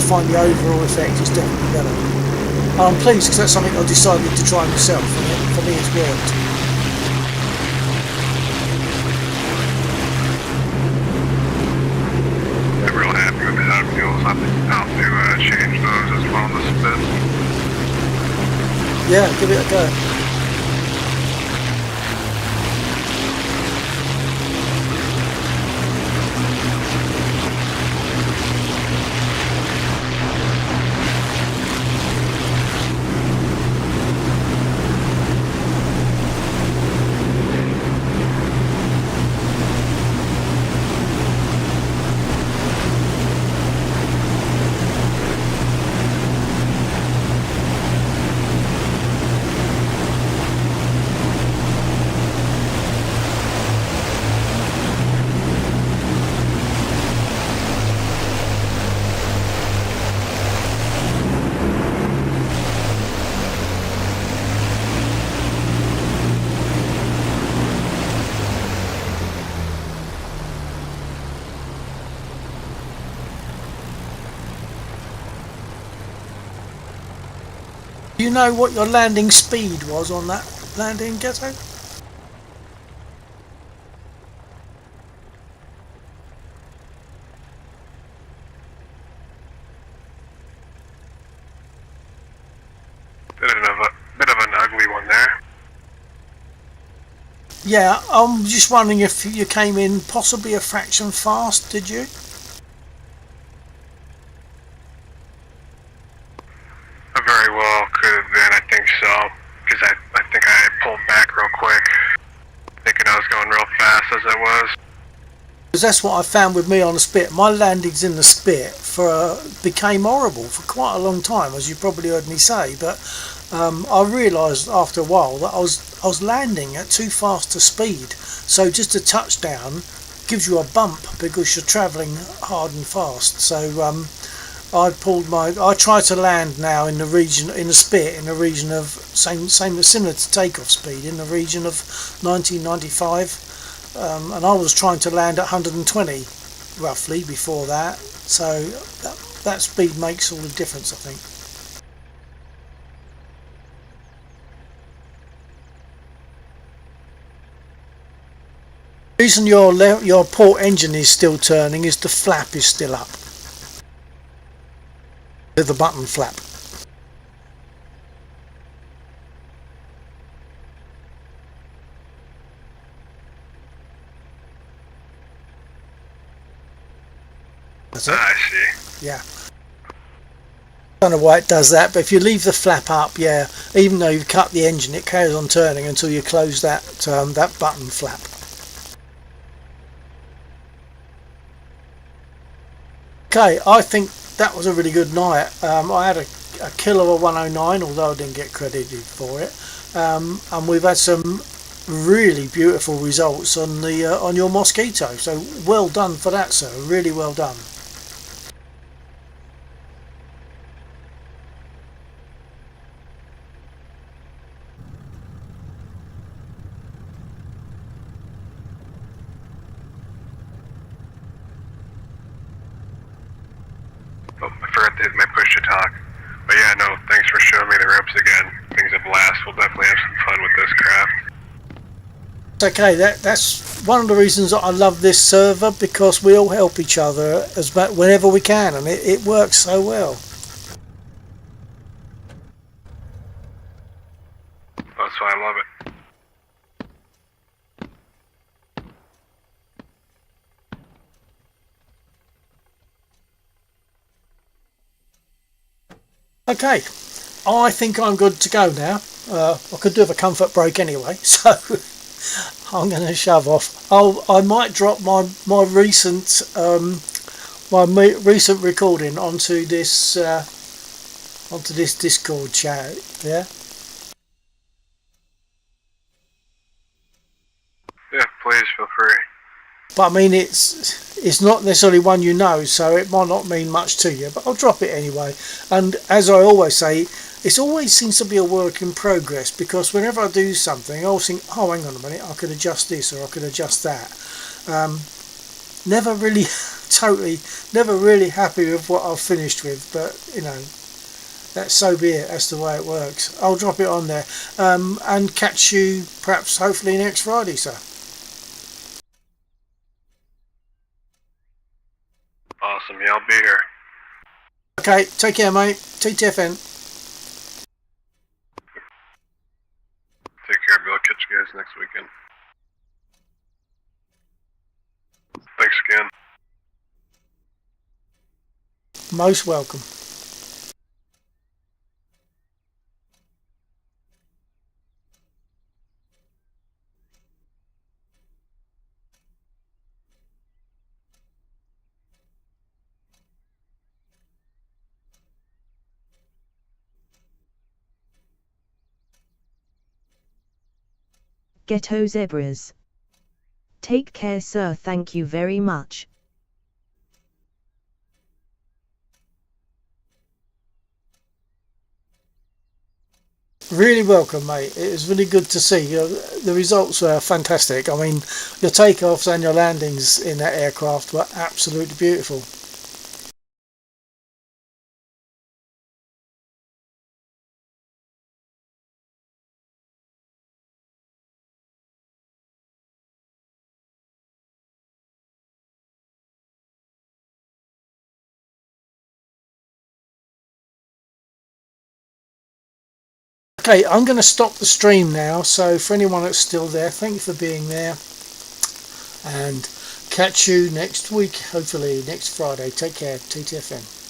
[SPEAKER 2] find the overall effect is definitely better. And I'm pleased because that's something I decided to try myself, and for me it's worked.
[SPEAKER 5] I'm real happy with how it feels. I'll have to change those as well in the spit.
[SPEAKER 2] Yeah, give it a go. Do you know what your landing speed was on that landing, Ghetto?
[SPEAKER 5] Bit of an ugly one there.
[SPEAKER 2] Yeah, I'm just wondering if you came in possibly a fraction fast, did you?
[SPEAKER 5] I very well could have been, I think so. Because I think I pulled back real quick. Thinking I was going real fast as I was.
[SPEAKER 2] Because that's what I found with me on the spit. My landings in the spit became horrible for quite a long time, as you probably heard me say. But I realised after a while that I was landing at too fast a speed. So just a touchdown gives you a bump because you're travelling hard and fast. So I try to land now in the region, in the spit, in the region of similar to takeoff speed, in the region of 1995. And I was trying to land at 120 roughly before that, so that speed makes all the difference, I think. The reason your port engine is still turning is the flap is still up, the button flap. That's it.
[SPEAKER 5] I see.
[SPEAKER 2] Yeah. I don't know why it does that, but if you leave the flap up, yeah, even though you've cut the engine, it carries on turning until you close that button flap. Okay, I think that was a really good night. I had a kill of a 109, although I didn't get credited for it, and we've had some really beautiful results on your Mosquito. So well done for that, sir. Really well done.
[SPEAKER 5] Oh, I forgot to hit my push to talk. But yeah, no, thanks for showing me the ropes again. Things a blast. We'll definitely have some fun with this craft.
[SPEAKER 2] It's okay, that's one of the reasons that I love this server, because we all help each other whenever we can, and it works so well.
[SPEAKER 5] That's why I love it.
[SPEAKER 2] Okay, I think I'm good to go now. I could do with a comfort break anyway, so I'm going to shove off. I might drop my recent recent recording onto this Discord chat. Yeah.
[SPEAKER 5] Yeah, please feel free.
[SPEAKER 2] But I mean, it's not necessarily one you know, so it might not mean much to you, but I'll drop it anyway. And as I always say, it always seems to be a work in progress, because whenever I do something, I always think, oh, hang on a minute, I could adjust this or I could adjust that. Never really never really happy with what I've finished with, but you know, that's so be it. That's the way it works. I'll drop it on there, and catch you perhaps hopefully next Friday, sir.
[SPEAKER 5] Awesome, yeah, I'll be here.
[SPEAKER 2] Okay, take care, mate. TTFN.
[SPEAKER 5] Take care, Bill. I'll catch you guys next weekend. Thanks again.
[SPEAKER 2] Most welcome.
[SPEAKER 1] Ghetto Zebras. Take care, sir. Thank you very much.
[SPEAKER 2] Really welcome, mate. It was really good to see. The results were fantastic. I mean, your takeoffs and your landings in that aircraft were absolutely beautiful. Okay, I'm going to stop the stream now. So for anyone that's still there, thank you for being there, and catch you next week, hopefully next Friday. Take care, TTFN.